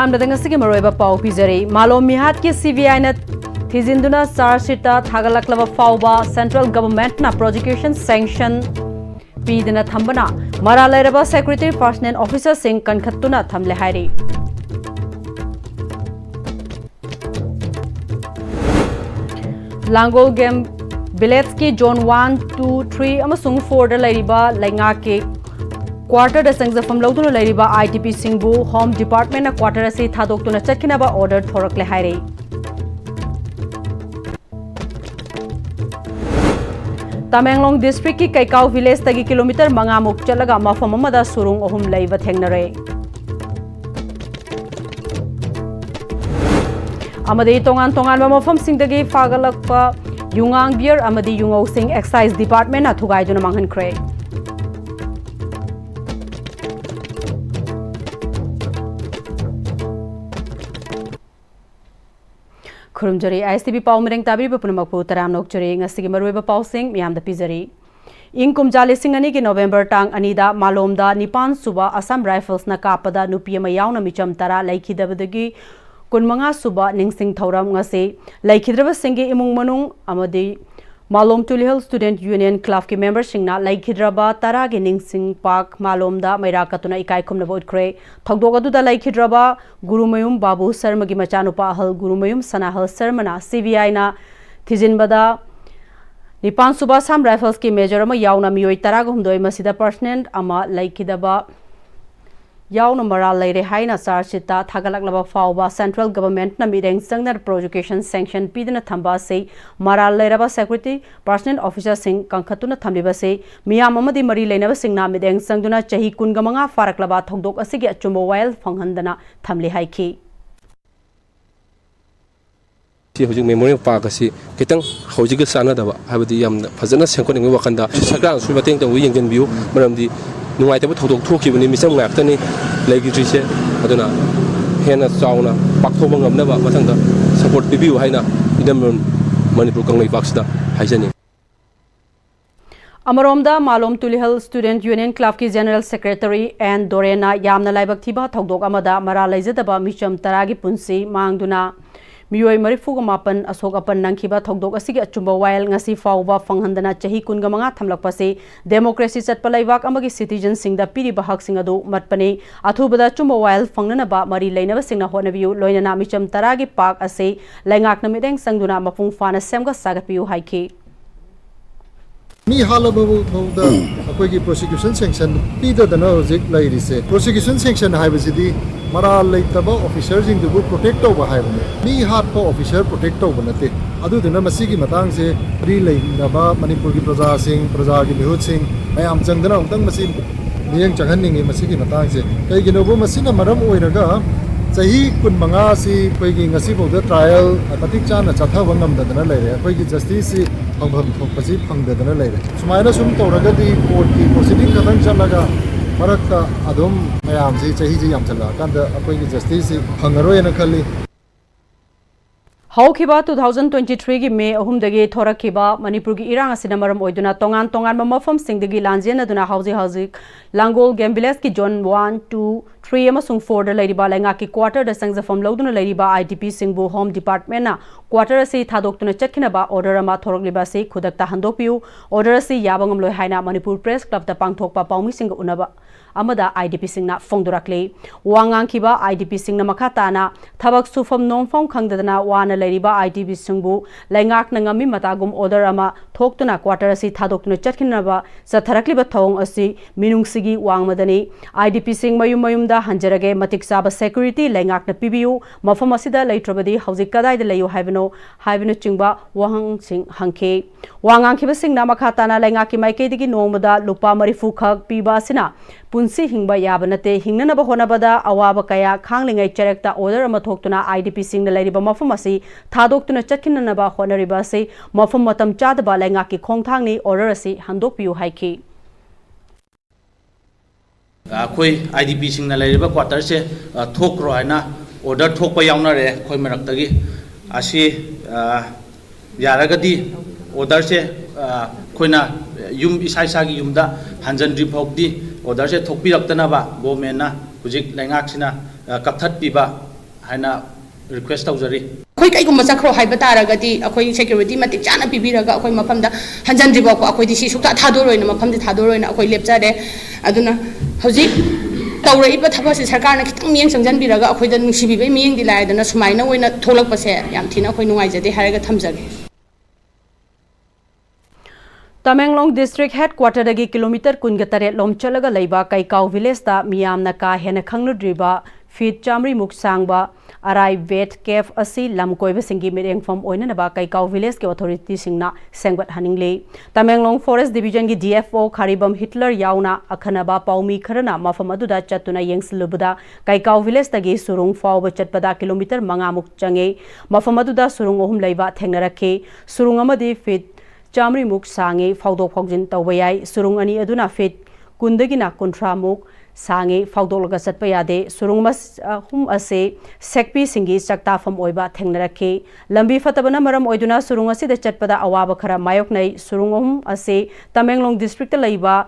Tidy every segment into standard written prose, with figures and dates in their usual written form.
ꯑꯍꯥꯟꯕꯗ ꯃꯔꯨꯑꯣꯏꯕ ꯄꯥꯎ ꯄꯤꯖꯔꯤ ꯃꯥꯂꯣꯝ ꯃꯤꯍꯥꯠꯀꯤ CBIꯅ ꯊꯤꯖꯤꯟꯗꯨꯅ ꯆꯥꯔꯖꯁꯤꯠꯇ ꯊꯥꯒꯠꯂꯛꯂꯕ ꯐꯥꯎꯕ ꯁꯦꯟꯇ꯭ꯔꯦꯜ ꯒꯚꯔꯟꯃꯦꯟꯠꯅ ꯄ꯭ꯔꯣꯁꯤꯀ꯭ꯌꯨꯁꯟ ꯁꯦꯡꯁꯟ ꯄꯤꯗꯨꯅ ꯊꯝꯕꯅ ꯃꯔꯥꯜ ꯂꯩꯔꯕ ꯁꯦꯀ꯭ꯌꯨꯔꯤꯇꯤ ꯄꯔꯁꯅꯦꯜ ꯑꯣꯐꯤꯁꯔꯁꯤꯡ ꯀꯟꯈꯠꯇꯨꯅ ꯊꯝꯂꯦ ꯍꯥꯏꯔꯤ ꯂꯥꯡꯒꯣꯜ ꯒꯦꯝ ꯚꯤꯂꯦꯖꯀꯤ ꯖꯣꯟ 1, 2, 3 ꯑꯃꯁꯨꯡ 4ꯗ ꯂꯩꯔꯤꯕ ꯂꯩꯉꯥꯛꯀꯤ क्वार्टर चंगजफम लौदुना लैरिबा ITP सिंबु होम डिपार्टमेंट क्वार्टर से थादोक्तुना चटकिनबा ऑर्डर थोरकले हाइरे तमेंगलोंग डिस्ट्रिक्ट की कैकाउ विलेज तगी किलोमीटर 5 मुक चलगा मफम अमदा सुरुंग अहुम लैबा थेंगनरे अमदे तोंगान तोंगान मफम सिंगदगी फागलकपा युंगांग बियर अमदि युंगौ सिंग एक्साइज डिपार्टमेंट ना थुगाइदुना मांगहनख्रे खुरुमजरी ISTV पाउ मिरेंग ताबीब पुनमकपु तराम नोकचरी ngasi मरुइबा पाउसिंग मियाम द पिजरी इंग कुमजा लिसिंग अनि की नवंबर टांग अनीदा मालोमदा 9 सुबा असम राइफल्स न कापदा नुपी अमा यावना मिचम तरा लैखिदबदगी 15 सुबा निंगसिंग थौरम ngasi लैखिद्रब सिंगी इमुंग मनुंग अमदि मालोम तुलिहल स्टूडेंट यूनियन क्लब के मेंबर सिंगना लैखिद्रबा तरा गे निंगसिंग पाक मालोमदा मैरा कतुना इकाई खुमना बोटख्रे थगदोग अदुदा लैखिद्रबा गुरुमयुम बाबू शर्मा की मचानुपा हल गुरुमयुम सनाहल शर्मना CBI ना थिजिनबदा 9 सुबा असम राइफल्स की मेजर अमा यावना मियोय तरा गुमदोय मसिदा पर्सनल अमा लैखिदबा यावना मराल लैरे हाइना चार्जशीटता थागलकलबा फाउबा सेंट्रल गवर्नमेंट ना मिरेंग संगनर प्रोसिक्यूशन सैंक्शन पीदना थंबा से मराल लैरबा सेक्यूरिटी पर्सनल ऑफिसर सिंह कंखतुना थंबिबा से मियाम अमदि मरी लैनबा सिंगना मिरेंग संगदुना चही 25 फारकलबा थोंदोक असिगे अचुंबा वायल फंगहंदना थमले हाइखी हौजिक मेमोरियल पार्क असी कितंग हौजिक सानदबा हाबदि यामना फजना सेंकोनिंग वखंदा सरकार सु मतेंग तंग यंगजनबियु मरमदि नुंगाइतबा थोदोक थोखिबनि मिसम गाक्तनी लैगिद्रिसे अदुना हेना Chowna पाक्थोबा ngamnaba mathangda support pibiu haina idam Manipur kanglai paksda haijani अमरोमदा मालोम तुलिहल स्टूडेंट यूनियन क्लब की जनरल सेक्रेटरी एन दोरेना यामना लाइबक थिबा थौदोक अमदा मरा लैजदबा मिचम तरागी पुंसी मांगदुना मियोय 35 अशोक अपन नंखिबा थौदोक असिगे अचुंबा वायल ngasi फाउबा फंगहंदना चही 25 थमलकपसे डेमोक्रेसी चटपा लैबाक अमगी सिटीजन सिंगदा पिरिबा हक सिंग अदु मटपने अथुबदा चुंबा वायल फंगनबा मरी लैनबा सिंगना होनबियु लोइनना मिचम तरागी पाक असे लैंगाकना मिदेंग संगदुना मपुंग फाना सेमगा सागपियु हाइखी मी हालबबौदा अखोगी प्रोसिक्यूशन सैंक्शन पीददना होजिक लैरिसे प्रोसिक्यूशन सैंक्शन हाइबसिदी मरा लैतबा ऑफिसर जिंगदुबु प्रोटेक्ट तौबा हाइबने मी हाटपा ऑफिसर प्रोटेक्ट तौबा नते अदुदुना मसिगी मतांग से प्री लैनबा मणिपुर की प्रजा सिंह प्रजा की मिहुत सिंह मयाम चंगदना उंतंग मसि मियंग चंगहन्निंगे मसिगी मतांग से कैगिनोबो मसिना मरम ओइरगा चही 15 से कोई ngasi बौदा ट्रायल मतिक चाना चथाबा ngamdadana लैरे कोई जस्टिस से फंगभम थोपसि फंगददना लैरे सुमायना सुम तौरगदी कोर्ट की प्रोसीडिंग खतंग चलगा मरक्ता अदुम मयाम से चही जी याम चला कांदा कोई जस्टिस से फंगरोयना खल्ली हौखिबा 2023 की मे अहुमदगी थोरखिबा मणिपुर की इरांग असिना मरम ओइदुना तोंगान तोंगान मफम सिंगदगी लांजेन अदुना हौजी लांगोल गेम विलेज की जोन 1, 2, 3 अमसुंग 4 द लैरिबा लैंगा की क्वार्टर द संगजफम लौदुना लैरिबा ITP सिंगबु होम डिपार्टमेंट ना क्वार्टर से थादोक्तुना चटखिनबा ऑर्डर अमा थोरकलिबा से खुदकता हंदोपियु ऑर्डर से याबंगम लोय हाइना मणिपुर प्रेस क्लब द पांगथोकपा पाउमी सिंग उनबा अमदा IDP सिंगना फोंदुरकले वांगांखिबा IDP सिंगना मखाताना थबक सुफम नोंफों खंगदना वाना लैरिबा IDP सिंगबु लैंगाकना ngami matagum order ama thokhtuna quarter asi thadokna chakhinaba satharakleba thawong asi minungsigi wangmadani IDP sing mayum da hanjarage matik saba security lengakna pibiu mafam asida leitrabadi hauzik kadai da layu haibino chingba wahang sing hangke wangang khiba sing na makhatana lengaki maike digi nongmada lupa marifu khak piba sina punsi hingba yabanate hingnana ba honabada awaba kaya khanglingai charekta order ama thokhtuna IDP sing na lairiba mafam asi thadokhtuna chakhinana ba honariba se mafam matam chadaba lengaki khongthangni order asi handokpiu haiki अखोई IDP सिंगना लेरिबा quarter से थोकरो हैना order थोकपा यावना रे खोई मरक्तगी आसी यारगदी order से खोइना yum इसाइसागी युमदा हंजनद्री फौकदी order से थोकपिरक्तनाबा गवर्नमेंटना हुजिक लैंगाकसिना कथत पिबा haina request tawjari khoi kai gum chakro haiba taragati akhoi security matik chana pibiraga akhoi mafamda hanjanjriba ko akhoi di si sukta thadoroina mafamdi thadoroina akhoi lepjare aduna hojik tawraiba thabase sarkar na khitang miyeng sangjanbiraga akhoi da nungsibibai miyeng di laidana sumaina oina tholakpase yam thina akhoi nungaijade haraga thamjage Tamenglong District Headquarter dagi kilometer kungatare lom chalaga leiba Kaikau Village ta miyamna ka hena khangnudriba feet chamri muk sangba arai vet cave asi lamkoiba singi mireng fam oina na ba Kaikau Village ke authority singna sengbat haningle Tamenglong Forest Division gi DFO Kharibam Hitler yauna akhanaba paumi kharana mafam aduda chatuna yengsilubuda Kaikau Village tagi surung fawba chatpada kilometer manga muk change mafam aduda surung ohum leiba thengnarakhe surung amadi feet Chamri muk sange fawdok fawjin tawbayai surung ani aduna fit kundagina kontra muk sange fawdolaga satpayade surung mas hum ase sekpi singi sakta fam oiba thengnarakhe lambi fatabana maram oiduna surung ase de chatpada awaba khara mayoknai surung hum ase Tamenglong district laiba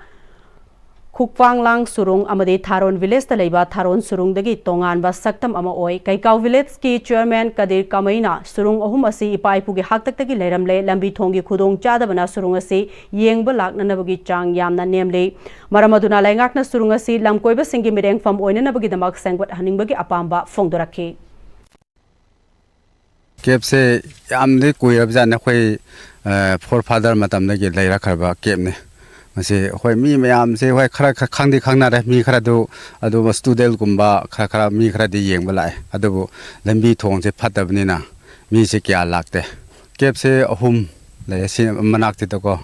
Khukpanglang surung amade Tharon village ta leiba Tharon surung dagi tongan ba saktam ama oi Kaikau village ki chairman Kadir Kamaina surung ahum ase ipai puge haktak tagi leiramle lambi thongi khudong chadabana surung ase yengba lakna nabagi chang yamna nemle maramaduna laingakna surung ase lamkoiba singi mireng fam oina nabagi damak sangbat haningbagi apamba phongdorakhe cab से यामदे कुइरब जाने खोई four father मतम दगी लेरा खरबा cab ने मसे खोई मी मयाम से खोई खरा खांगदि खांगना रे मी खरा दो अदो स्टूडेंट गुम्बा खरा खरा मी खरा दि येंग बलाय अदो लंबी थोंग से फतबनिना मी से क्या लागते केब से अहुम ले से मनाकति तको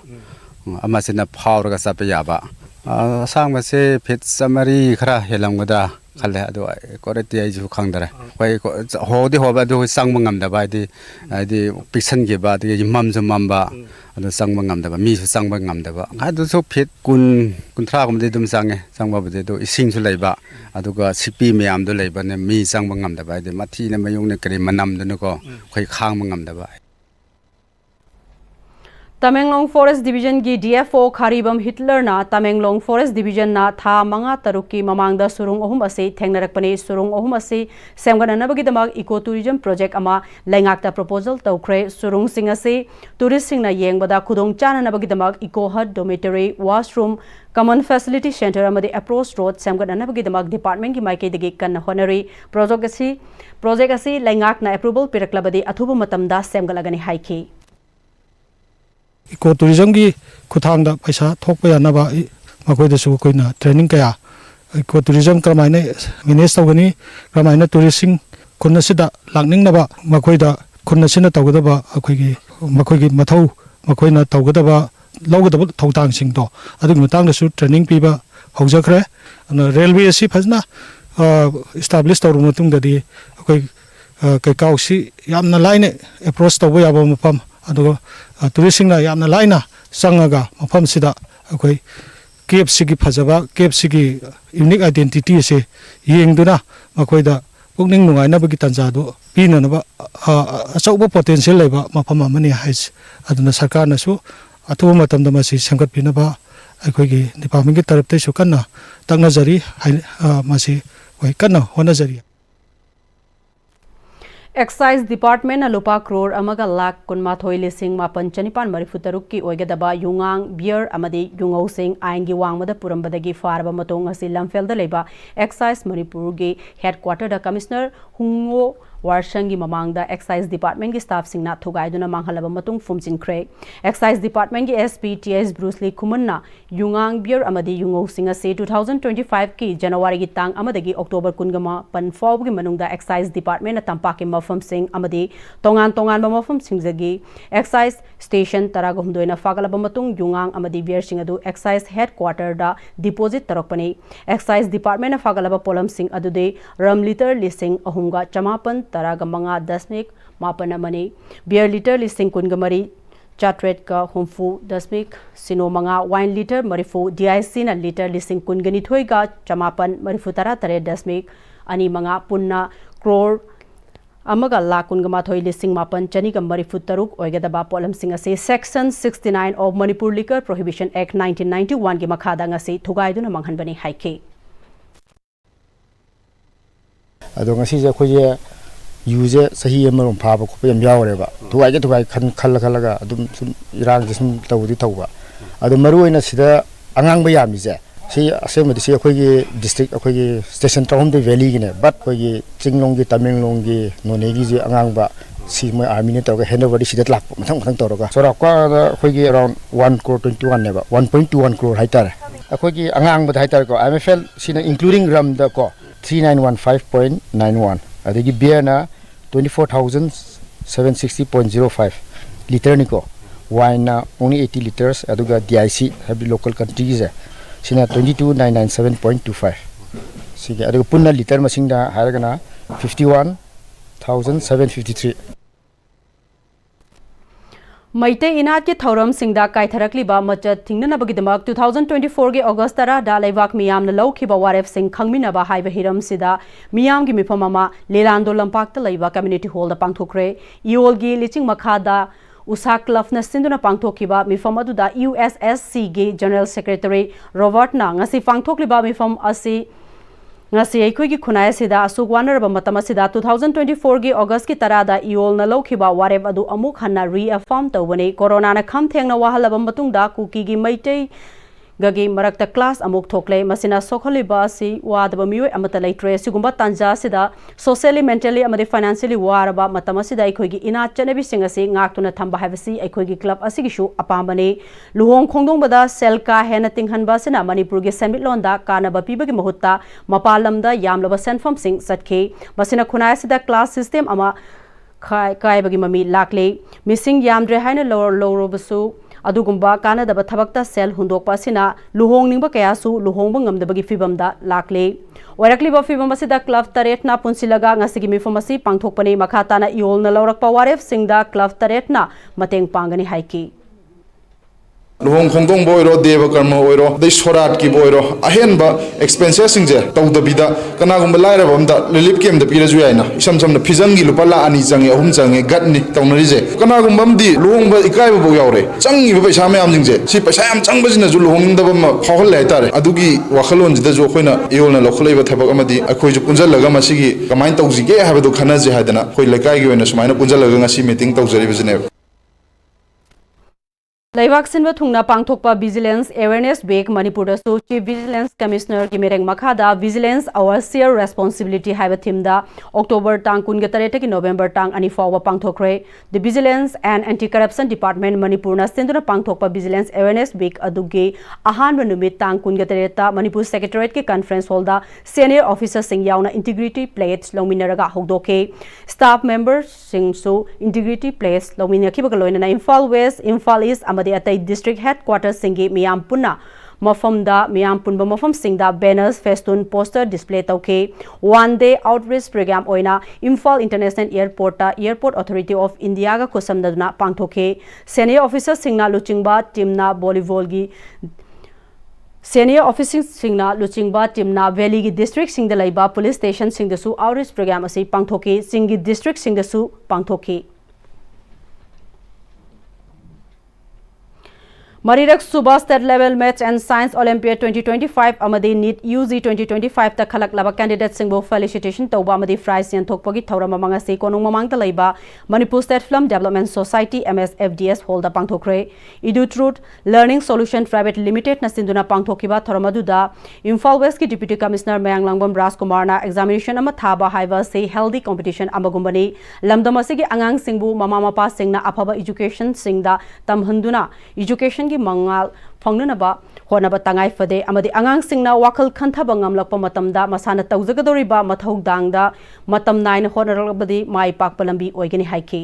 अमा से न फावरगा सपे याबा सांग से फिट समरी खरा हेलंगदा खाले अदो कोरेति आइजु खांगदरे खोई होदि होबा दो सांग मंगमदा बादि आदि पिक्सन के बाद ये मम जो मम्बा अदो सांग मंगमदा मी सु सांग मंगमदा अदो सो फिट कुंथ्रा गुमदि दुम सांगे सांगबा बदे दो इसिंग सु लेबा अदुगा सिपी मयाम दो लेबा ने मी सांग मंगमदा बादि माथि ने मयुंग ने करि मनम दनो को खोई खांग मंगमदा बा Tamenglong Forest Division gi DFO Kharibam Hitler na Tamenglong Forest Division na tha manga taruki mamangda surung ohum ase thengnarakpane surung ohum ase semgananabagi damak ecotourism project ama laingakta proposal tawkhre surung sing ase tourist sing na yengbada khudong chananabagi damak eco hut dormitory washroom common facility center amadi approach road semgananabagi damak department gi maike degi kan honori project ase laingakna approval piraklabadi athuba matamda semgalagani haiki eco tourism की खुथांग पैसा थोप यानबा मखोइदसु कोइना training कया eco tourism क्रमाइने manage तौगनी क्रमाइने टूरिस्टिंग खुन्नसिदा लांगनिंगनबा मखोइदा खुन्नसिना तौगदबा अखोइगी मखोइगी मथौ मखोइना तौगदबा लौगदबा थौतांगसिंगदो अदुग मतांगदसु ट्रेनिंग पीबा हौजखरे रेलवे असि फजना एस्टैब्लिश तौरु मतुंगददी अखोइ कैकाउसी यामना लाइने अप्रोच तौबा याबा मफम अदुगा टूरिस्टिंग यामना लाइना संगागा मफम सिदा अखोइ केब सिगी फजबा केब सिगी यूनिक आइडेंटिटी से येंगदुना मखोइदा पुकनिंग नुगाइनबगी तंजादो पीननबा अचौबा पोटेंशियल लेबा मफम अमनि हाइस अदुना सरकारनसु अथुबा मतमदा मसि संगतपिनबा अखोइगी डिपार्टमेंट की तरफ तेसु कन्ना तंगनजरी मसि वै कन्ना होनजरी Excise Department na lupa crore amaga lakh kunmathoi lising mapan chanipan marifutaruk ki oigadaba yungang beer amadi yungau sing aingi wangmada purambadagi farba matong asi lamfelda leba Excise Manipur gi headquarter da commissioner hungo Warshangi mamangda Excise Department ki staff singna thugaiduna manghalaba matung fumjinkhre Excise Department ki SP TS Bruce Lee Kumanna yungang beer amadi yungau singa se 2025 ki January gi tang amadagi October kungama pan fob gi manungda Excise Department na tampa ki mafam sing amadi tongan mafam singjagi Excise Station taragumdoina fagalaba matung yungang amadi beer singadu Excise headquarter da deposit tarakpani Excise Department na fagalaba polam sing adude ram liter lising ahumga chamapan taraga manga dasmik mapana mani beer liter lising kungamari chatret ka humfu dasmik sino manga wine liter marifu DIC na liter lising kungani thoiga chamapan marifu tara tare dasmik ani manga punna crore amaga lakungama thoi lising mapan chaniga marifu taruk oigadaba polam sing ase section 69 of Manipur Liquor Prohibition Act 1991 gi makhada ngasi thugaiduna manghanbani haike adong asi je khoje यूजे सही अमरों फाब खोप यम यावरेबा थुवाई खल्लगा अदुम सुम इरांग जे सुम तौदी तौबा अदु मरुओइना सिदा अंगांग बयामीजे सी असेमदि सी अखोगी district अखोगी station town दे valley गिने but अखोगी चिंगलोंगी तमिंगलोंगी नोनेगी जे अंगांग बा सी मै army ने तौगा handover सिदा लाक मथंग मथंग तौरगा सोराक्वा अखोगी around 1 crore 21 नेबा 1.21 crore हाइतार अखोगी अंगांग बद हाइतार को IMFL सिना इंक्लूडिंग रम द को 3915.91 अदगी बियर ना 24,760.05 लीटर निको वाइन ना only 80 liters अदुगा DIC have local countries है सिना 22,997.25 सिगे अदुगा पुन्ना लीटर मसिंगदा हारगना 51,753 मैते इनात के थौरम सिंगदा काइथरकलिबा मचत थिंगनबगिदमक 2024 के अगस्त तरा दा लेवाक मियाम न लौखिबा वारेफ सिंग खंगमिनबा हाइबा हिरम सिदा मियाम की मिफम अमा लेलांदो लंपाक त लैबा कम्युनिटी हॉल दा पांगथोखरे इओल गी लिचिंग मखादा उसा क्लब न सिंदुना पांगथोखिबा मिफम अदुदा USSC गे जनरल सेक्रेटरी रॉबर्ट ना ngasi पांगथोखलिबा मिफम असी ngasi aikoi gi khunai sida asuk wanaraba matam asida 2024 gi august ki tarada iol na lokhiba wareb adu amuk hanna reaffirm tawbani corona na kham thengna wahalaba matungda kuki gi maitei gagi marakta class amuk thokle masina sokholiba si wadaba mioi amata leitre sigumba tanja sida socially mentally amade financially waraba matam asida aikoi gi ina chanebi singa se ngaktuna thamba habasi aikoi gi club asigi shu apambane luhong khongdong bada selka hena tinghanba sina manipur gi semitlon da kanaba pibagi mahutta mapalamda yamlaba senfam sing satke masina khunai sida class system ama kai bagi mami lakle missing yamdre haina lorobasu अदुगुंबा कानदबा थबक्ता cell हुंदोकपा सिना लुहोंगनिंगबा कयासु लुहोंगबा ngamdabagi fibamda lakle oirakliba fibam asida club taret na punsilaga ngasigi mifam asi pangthokpani makhatana iol na lawrakpa waref singda club taret na mateng pangani haiki लुहोंग खोंगदोंग बोइरो देव कर्म ओइरो दै सोराट की बोइरो अहेनबा एक्सपेंसेस सिंजे तौदबिदा कनागुम लाइरबमदा रिलीफ केम द पिरजु याइना इसम समना fission गी लुपा ला अनि जंगे अहुम जंगे गटनि तौनरिजे कनागुम बमदी लुहोंग बा इकाइबो बो यावरे चंगी पैसा मयाम जिंजे सि पैसा याम चंगबजिना जु लुहोंग दबम फाहल हाइतारे अदुगी वाखलोन जिदा जो खोइना इयोलना लखलैबा थबक अमदी अखोइ जु पुंजलगा मसिगी कमाइन तौजिगे हाबदु खनाजे हादना खोइ लेकाइगी ओइना सुमाइना पुंजलगा ngasi मीटिंग तौजरिबजिने Laibak Sinva Thungna Pangthokpa Vigilance Awareness Week Manipur Su Chief Vigilance Commissioner ki mereng makhada Vigilance Our Shared Responsibility haiba theme da October tang kun gatareta ki November tang ani fawa pangthokre The Vigilance and Anti-Corruption Department Manipur na sinduna pangthokpa Vigilance Awareness Week aduge ahan numit tang kun gatareta Manipur Secretariat ki conference hall da senior officers sing yauna integrity plates longminaraga hogdoke staff members sing su integrity plates longminaki bagaloina na Imphal West Imphal East atai district headquarters singi miyam punna mafamda miyam punba mafam singda banners festoon poster display tauke one day outreach program oina Imphal International Airport ta Airport Authority of India ga kosamdaduna pangthoke senior officer singna luchingba teamna volleyball gi senior officers singna luchingba teamna valley gi district singda laiba police station singda su outreach program ase pangthoke singi district singda su pangthoke Marirak Suba State Level Maths and Science Olympiad 2025 amadi NEET UG 2025 ta khalak laba candidate singbo felicitation tawba amadi prize yan thokpagi thawram amanga se konung mamang ta leiba Manipur State Film Development Society MSFDS holda pangthokre Edu Truth Learning Solution Private Limited na sinduna pangthokiba thoramadu da Imphal West ki Deputy Commissioner Mayang Langbam Rajkumar na examination ama thaba haiba se healthy competition amagumbani lamdam asigi angang singbu mama mapa singna afaba education singda tamhanduna education mangal phongnaba honaba tangai fade amadi angang singna wakal khanthaba ngamlakpa matamda masana tawjagadoriba mathau dangda matam nain honarabadi mai pakpa lambi oigani haiki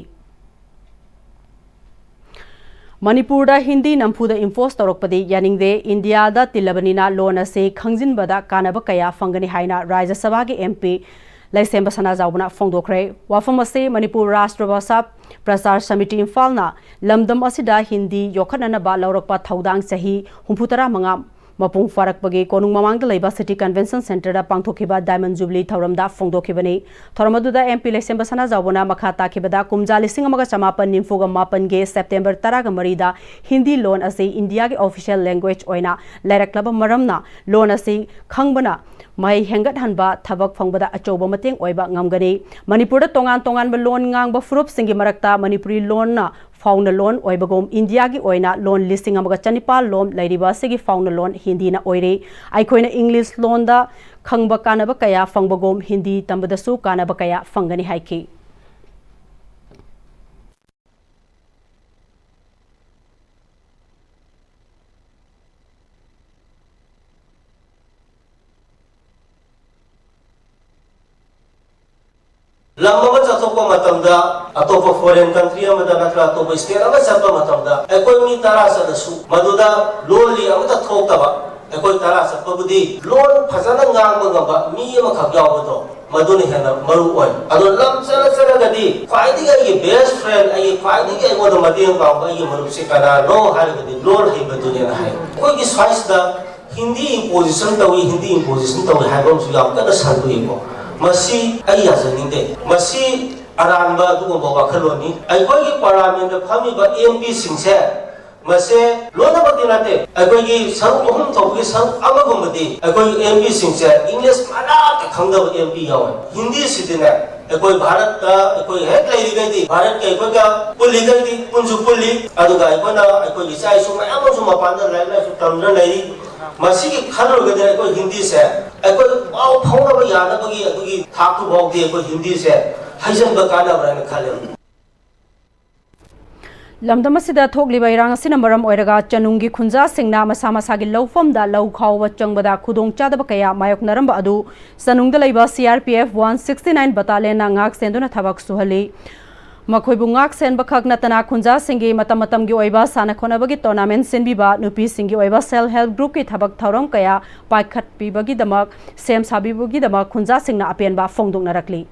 Manipur da Hindi nampuda enforce torokpadi yaningde India da tilabanina lona se khangjinbada kanaba kaya fangani haina Rajya Sabha ge MP Laisemba Sana Zaubana Fongdokre Wafamase Manipur Rashtra Bhasha Prasar Samiti Imphal na Lamdam Asida Hindi Yokhanana ba Laurokpa Thaudang Sahi Humputara Manga Mapung farakpagi konung mamang laiba City Convention Center da pangthokiba Diamond Jubilee thoramda phongdokhibani thoramaduda MP election basana jawbona makha takibada kumja lising amaga chamapan nimfuga mapan ge September 10 ga marida Hindi loan ase India ge official language oina lairaklaba maramna loan ase khangbana mai hengat hanba thabak phongbada achoba mateng oiba ngamgani Manipur da tongan tongan ba loan ngangba furup singi marakta Manipuri loan na fauna loan oibagom India gi oina loan listing amaga chanipal lom lairiba sigi fauna loan Hindi na oire aikoina English loan da khangba kanaba kaya fangbagom Hindi tambada su kanaba kaya fangani haiki Lama jatuh matamda atau foreign country amada natra atau state amada jatuh matamda ekoi mi tarasa dasu maduda loli amada thok taba ekoi tarasa pabudi loan phasana ngang bagamba mi ama khagyaw bodo maduni hena maru oi ado lam sala sala gadi faidi ga ye best friend ai faidi ga modo madiang ba ga ye maru se kana no har gadi loan hai baduni na hai koi ki size da Hindi imposition tawi Hindi imposition tawi hai bam su yam kana sandu imo Masih ayah seningde, masih aranba tu gomba wakaloni. Aikoi ki parliament kami ba MP singse, masih lona bati nate. Aikoi ki sang ohum tau ki sang ama gombadi. Aikoi MP singse English mana ke khangda ba MP yawan. Hindi sidina. Aikoi Bharat ka, aikoi head lady gadi. Bharat ka aikoi ka puli gadi, punju puli. Aduga aikoi na aikoi isai suma ama suma pandar lai lai su tamra lai. Masih ki khanar gadi aikoi Hindi se. Aikoi bau phau ba yana bagi adugi thak tu bau de aikoi Hindi se. Haijan ba kana brana khale. Lamdamasida thokliba irang asina maram oiraga chanungi khunja singna masa masagi lawfamda law khawwa changbada khudong chadaba kaya mayok naramba adu sanungda leiba CRPF 169 battalion na ngak senduna thabak suhali makhoi bungak sen bakhak natana khunja singi matam matam gi oiba sana khonabagi tournament senbiba nupi singi oiba self help group ki thabak thauram kaya paikhat pibagi damak sem sabibugi damak khunja singna apenba phongdong narakli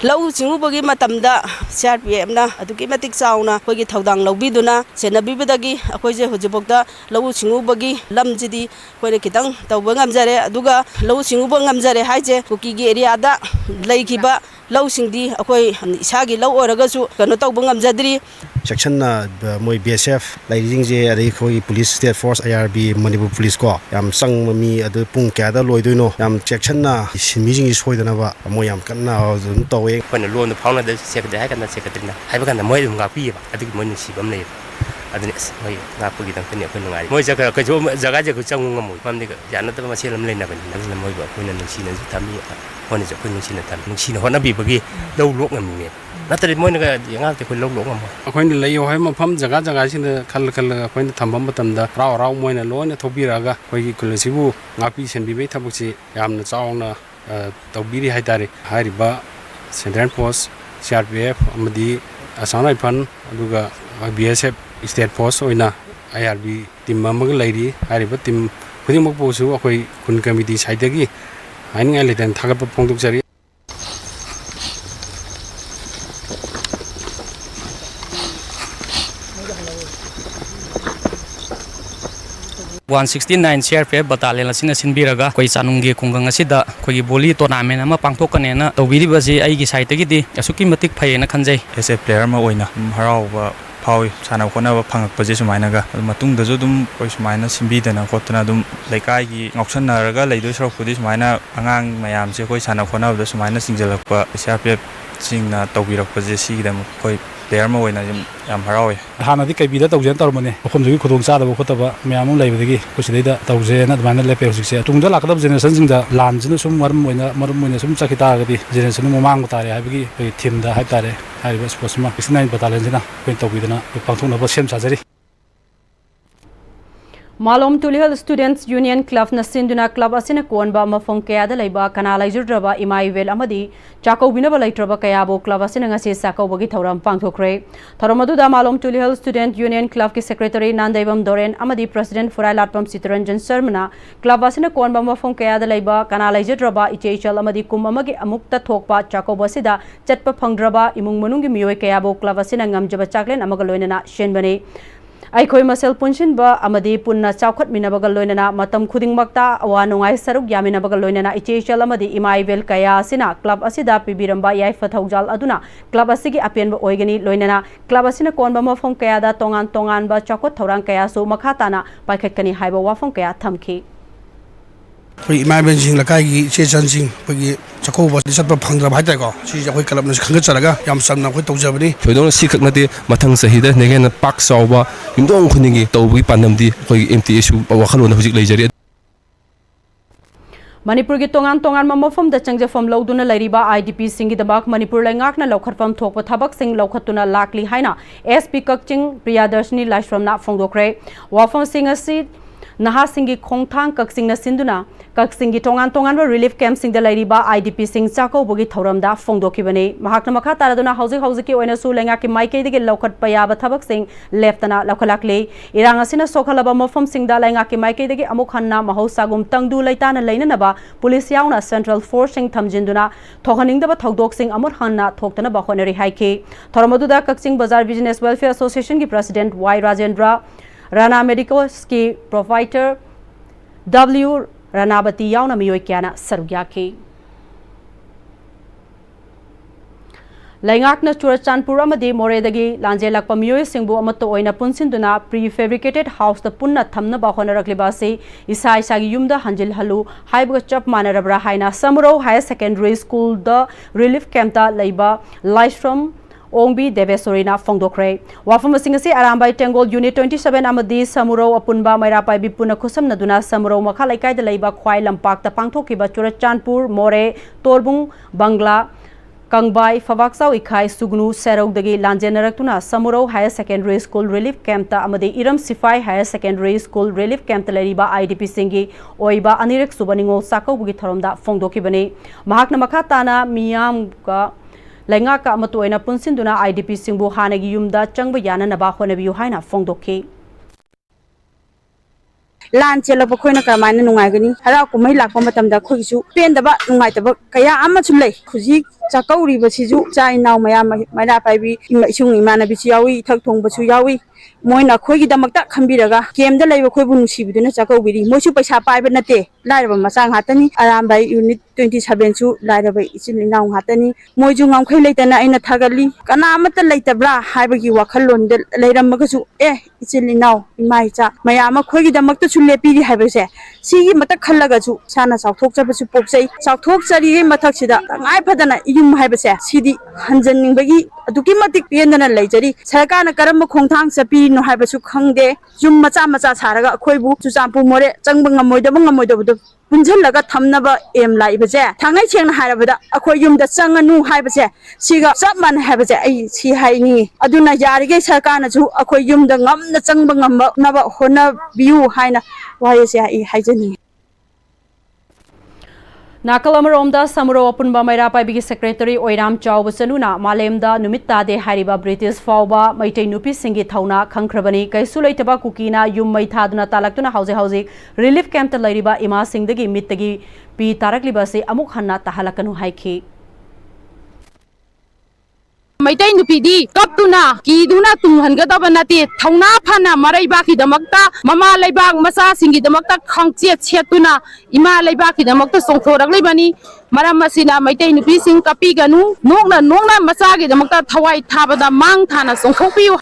lau singu bagi matamda CRPF na aduki matik sauna kogi thaudang lobiduna senabibadagi akoi je hojibokda lau singu bagi lamjidi koine kitang tawba ngamjare aduga lau singu ba ngamjare haije kuki gi area da leikiba lau singdi akoi isagi lau oragasu kano tawba ngamjadri section na moi BSF laiding je adai khoi police state force IRB Manipur police ko yam sang mi adu pung kya da loidoino yam section na sinmi jing soidana ba moi yam kanna zum tawe koina loan da phangna da secretary hai kana secretary na hai ba kana moi dum ga pi ba adu moi ni sibam nei aduni moi ga pu gi dang tani ko ngai moi jaga ka jo jaga je ko changu ngamoi pamni ga jana ta ma selam leina ba ni na moi ba koina nung sina ju tami honi jo koina sina tam nung sina hona bi bagi lau lok ngam ni natari moi ga yanga te ko lok lok ngam akoin lai yo hai mafam jaga jaga sin khal khal akoin thambam matam da raw raw moi na loina thobiraga koi gi kulasibu ngapi senbi be thabukchi yamna chawna tawbiri hai tare hariba Central Post CRPF amadi asana ifan aduga BSF State Post oina IRB team amag lairi hariba team khudimok posu akoi kun committee side gi hainga leten thagap phongduk jari 169 CRPF battalion asina sinbiraga koi chanungge khungang asida koi boli tournament ama pangthokanena tawbiri basi aigi side gi di asuki matik phayena khanjai as a player ma oina harawa phawi sana khona ba phangak paje sumaina ga matung da dum koi sumaina simbi dana khotna dum laikai gi ngausan naraga leidoi sorok pudi sumaina angang mayam se koi sana khona ba sumaina singjalakpa CRPF singna tawbirak paje si dam koi player ma oina yam harawi hana di kai bida tawjen tarmane khom jogi khudong cha da khotaba myam leibadagi kusidida tawje na dmana lepe husik tungda lakadab generation singda lanjina sum marum sum chakita gadi generation mamang tare habigi team da hai tare hariba sports ma 69 battalion jina point tawbidana pangthona ba sem sajari Malom Tulihal Students Union Club na sinduna club asina konba mafong kaya da laiba kana laijurdraba imaivel amadi chako binaba laitraba kaya bo club asina ngasi sako bagi thauram pangthokre tharamadu da Malom Tulihal Student Union Club ki secretary Nandaivam Doren amadi president Furai Latpam Sitaranjan Sarmana club asina konba mafong kaya da laiba kana laijurdraba icheichal amadi kum amagi amukta thokpa chako basida chatpa phangdraba imung manungi miyoi kaya bo club asina ngamjaba chaklen amaga loinana shenbane Aikoi masel punshin ba amadi punna chawkhat minabagal loinana matam khuding makta awa nungai saruk yaminabagal loinana ichechal amadi imaivel kaya asina club asida pibiramba yai fathaujal aduna club asigi apenba oigani loinana club asina konba mafong kaya da tongan ba chawkhat thorang kaya so makhatana paikhatkani haiba wafong kaya thamki imaivel jing lakai gi chechan jing pagi chako ba disatpa phangra bhai ta ko si ja khoi club na khanga charaga yam samna khoi tawjabani thoidong sikhak nate mathang sahida negen pak sawba yumdong khuningi tawbi pandamdi khoi MTSU wakhalon hojik leijari Manipur ki tongan mamofam da changja fam loduna lairiba IDP singi dabak Manipur langak na lokhatfam thokpa thabak sing lokhatuna lakli haina SP Kakching Priyadarshini Lashram na phongdokre wafam sing asi Naha singi khongthang kaksing na sinduna kaksingi tongan relief camp sing da lairiba IDP sing chako bogi thoram da phongdoki bane mahakna makha taraduna hauji ki oina su lenga ki maike dege lokhat payaba thabak sing leftana lokhalakle irang asina sokhalaba mofam sing da lenga ki maike dege amuk hanna mahosagum tangdu laitana leina ba police yauna central force sing thamjinduna thohaning da ba thodok sing amur hanna thoktana ba khonari haike thoramadu da kaksing bazar business welfare association ki president Y Rajendra Rana Medicals की provider W Ranabati यावना मियोय क्याना सरग्या के Laingak na Churachandpur amadi Moredagi Lanjelak Pamiyoy Singbu amato oina punsinduna prefabricated house da punna thamna ba honarakliba se isai sagi yumda hanjil halu haiba chap manarabra haina Samuro Higher Secondary School da relief camp da leiba Lishram Ongbi Devesorina Fongdokre. Wafam Singasi Arambai Tengol Unit 27 Amadi Samuro Apunba Mairapai Bipuna Kusam Naduna Samuro Makalaikai de Laiba Kwai Lampak the Pangtokiba Churachandpur More Torbung Bangla Kangbai Favaksau Ikai Sugnu Serok Dagi Lanjenaratuna Samuro Higher Secondary School Relief Camp ta Amadi Iram Sifai Higher Secondary School Relief Camp Lariba IDP Singi Oiba Anirek Subaningo Sako Bugi Tharomda Fongdokibani Mahakna Makatana Miyam ka Lainga ka amatoina punsinduna IDP singbu hanagi yumda changba yana naba honabiyu haina fongdokki Lan chelo ba khoina ka maina nungai gani hara ku mai lakpa matam da khoisu pen da ba nungai ta ba kaya amma chulai khuji chakauri ba siju chai naw maya maida pai bi chung imana bi chiyawi thak thong ba chu yawi moina khoi gi damak ta khambiraga kem da leiba khoi bu nusi biduna chakau biri moisu paisa pai ba nate lairaba masang hatani aram bai unit 27 chu lairaba ichil naw hatani moiju ngam khoi leitana aina thagali kana amata leitabra haiba gi wakhallon de leiram ma chu ichil naw imai cha maya ma khoi gi damak ta chu lepi ri haiba se sigi mata khallaga chu sana chawthok cha chu popsai chawthok chari ge mathak sida ngai phadana yum haiba se sidi hanjan ningbagi aduki matik piendana leijari sarkar na karam khongthang chapi no haiba chu khangde yum macha saraga khoibu chu champu more changbang ngamoidaba punjhallaga thamnaba em laiba je thangai chengna hairabada akhoi yumda changanu haiba je siga chap man haiba je ai si haini aduna yarige sarkar na chu akhoi yumda ngamna changbang ngamba naba hona biu haina waye se ai haijani Nakalamaromda Samuro Apunba Mairapai Bigi Secretary Oiram Chawba Sanuna Malemda Numitta de Hariba British Fauba Maitei Nupi Singi Thauna Khangkhrabani Kaisulaitaba Kukina Yum Maithaduna Talaktuna Hauze Relief Camp ta Lairiba Ima Singdagi Mittagi Pi Tarakliba se Amuk Hanna Tahalakanu Haiki Maitai nupidi kaptuna kiduna tunghangadaba nate thauna phana maraibaki damakta mama laibak masa singi damakta khangche chetuna ima laibaki damakta songthoraklibani maram asina maitai nupi sing kapi ganu nongna masa gi damakta thawai thabada mang thana songthokpiu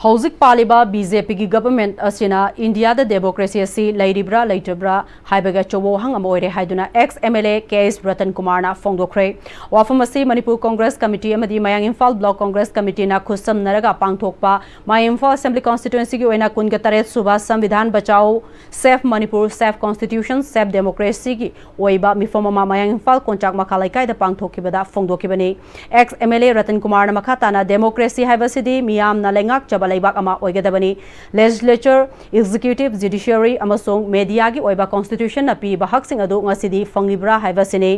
Hauzik Paliba BJP ki government asina India da democracy asi lairibra laitabra haibaga chobo hang amoire haiduna ex MLA KS Ratan Kumar na fongdokre wafam asi Manipur Congress Committee amadi Mayang Imphal Block Congress Committee na khusam naraga pangthokpa Mayang Imphal Assembly Constituency ki oina kun gataret suba Samvidhan Bachao Safe Manipur Safe Constitution Safe Democracy ki oiba mifoma Mayang Imphal konchak makhalai kai da pangthokibada fongdokibani ex MLA Ratan Kumar na makhatana democracy haibasidi miyam na lengak chabale leibak ama oigadabani legislature executive judiciary amasong media gi oiba constitution na pi ba haksing adu ngasidi fanglibra haibasini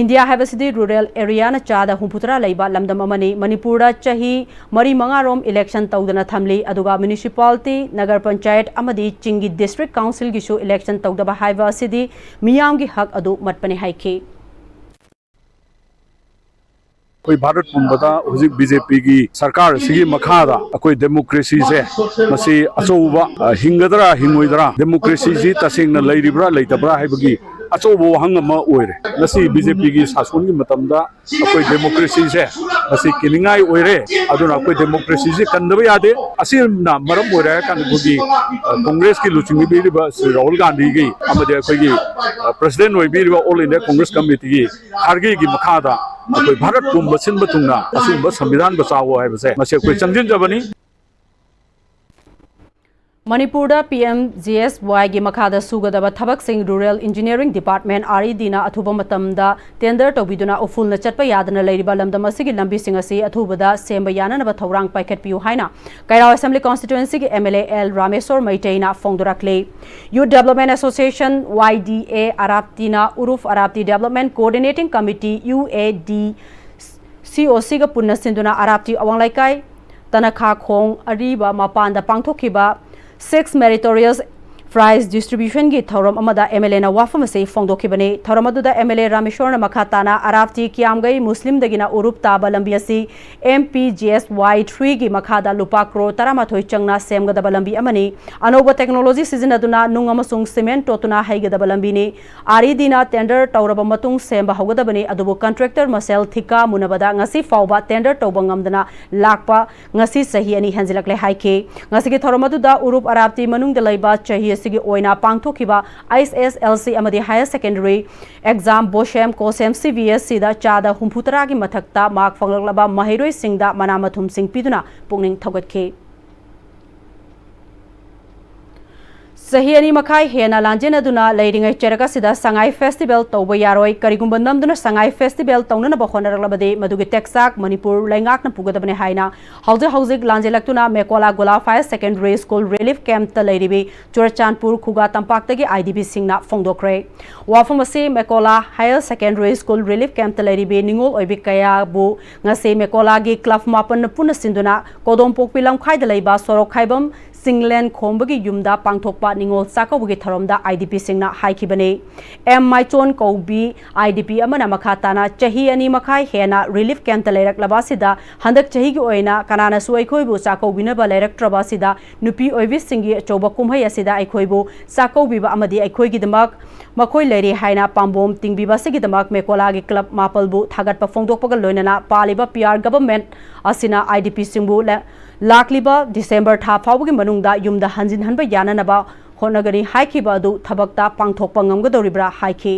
India haibasidi rural area na chada humputra leiba lamdam amani Manipura chahi mari mangarom election tawdana thamli aduga municipality nagar panchayat amadi chingi district council gi shu election tawdaba haiba asidi miyam gi hak adu matpani haiki कोई Bharat पुंबदा हुजिक BJP की सरकार सिगी मखादा कोई democracy से मसी अचौबा हिंगदरा हिंगोइदरा democracy जी तसेंगना लैरिब्रा लैतब्रा हाइबगी अचौबो वहंग अमा ओइरे नसी BJP की शासन की मतमदा कोई डेमोक्रेसी से मसी किलिंगाई ओइरे अदुना कोई डेमोक्रेसी से कंदबा यादे असिना मरम ओइरे कानबुगी कांग्रेस की लुचिंगी बीरिबा राहुल गांधी की अमदे कोई प्रेसिडेंट ओइबिरिबा ऑल इंडिया कांग्रेस कमिटी की हारगी की मखादा कोई भारत पुंब सिन बतुंगा असुंब संविधान बचाओ है मसे कोई चंजिन जबनी Manipurda Pm-Istv gi makhada sugadaba thabak sing rural engineering department RED-na athuba matamda tender tobiduna ufulna chatpa yadana leiriba lamdam asigi lambi sing asi athubada semba yanana ba thorang paikhat piu haina Kairao Assembly constituency gi MLA L Rameswar Maiteina fongdurakle Youth Development Association YDA Araptina Uruf Arapti Development Coordinating Committee UAD COC ga punna sinduna Arapti awanglaikai tanakha khong ariba mapanda pangthokiba 6 meritorious prize distribution gi thorom amada MLA na wafam se fongdokibani thorom aduda MLA Rameshwar na makhatana Arapti kiamgai Muslim dagina urup taba lambi asi MPGSY 3 gi makhada lupa crore taramathoi changna semgadaba lambi amani anoba technology sizinaduna nung amasung cement totuna haigadaba lambi ni RED na tender tawraba matung semba hogadabani adubu contractor masel thika munabada ngasi fawba tender tawbangamdana lakpa ngasi sahi ani hanjilakle haike ngasi gi thorom aduda urup Arapti manung dalaiba chahi sigi oina pangthokiba ISSLC amadi higher secondary exam boshem kosem CVS sida chada humputra gi mathakta mark fanglaba mahiroi singda manamathum sing piduna pungning thogatke Sahi ani makai hena lanjena duna leiringai cheraka sida Sangai Festival tawba yaroi karigumba namduna Sangai Festival tawnana ba khonaraglabade madugi texak Manipur laingak na pugadabane haina hauzik lanjelaktuna Mekola Gola Fire Secondary School Relief Camp ta leiribi Churachandpur Khuga tampaktagi IDP singna fongdokre wafamasi Mekola Higher Secondary School Relief Camp ta leiribi ningol oibi kaya bu ngase Mekola gi club mapan puna sinduna kodom pokpilam khaida leiba sorok khaibam Singland khombagi yumda pangthokpa ningol sakawgi tharomda IDP singna haikibane M Maichon Kaubi IDP amana makhatana chahi ani makhai hena relief camp ta leirak labasida handak chahi gi oina kanana su aikhoibu sakawbina ba leirak trabasida nupi oibi singi choba kumhai asida aikhoibu sakawbiba amadi aikhoigi damak makoi leiri haina pambom tingbiba sigi damak Mekola gi club mapalbu thagatpa fongdokpaga loinana paliba PR government asina IDP singbu lakliba December tha fawgi manungda yumda hanjin hanba yananaba honagari haikiba adu thabakta pangthokpa ngamgadoribra haiki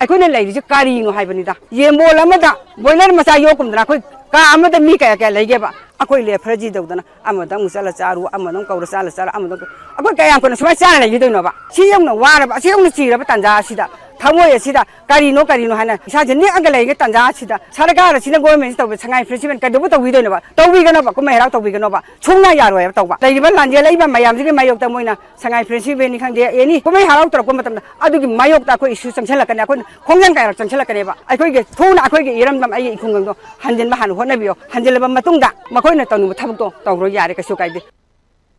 aikoina leirisi kari ngo haibanida yembol amada boiler masa yokumdra koi ka amada mi kaya leigeba akoi le fraji dawdana amada musala charu amada kaura sala sala amada akoi kaya kono suma chana legidoino ba siyamna waraba siyamna chiraba tanja asida thamoi asida karino hana isaje ne agalai tanja asida sarkar asina government taw sangai president ka debu tawidoino ba tawigana ba kuma hera tawigana ba chungna yaro ya tawba leiba lanje leiba mayam jige mayok ta moina sangai president ni khangde eni kuma harau tor ko matam adugi mayok ta ko issue changchala kana ko khongjang kai changchala kane ba akoi ge thona akoi ge iram dam ai ikhungang do hanjen ba han honabiyo hanjel ba matungda makoina tanu thabuk to tawro yare ka su kaide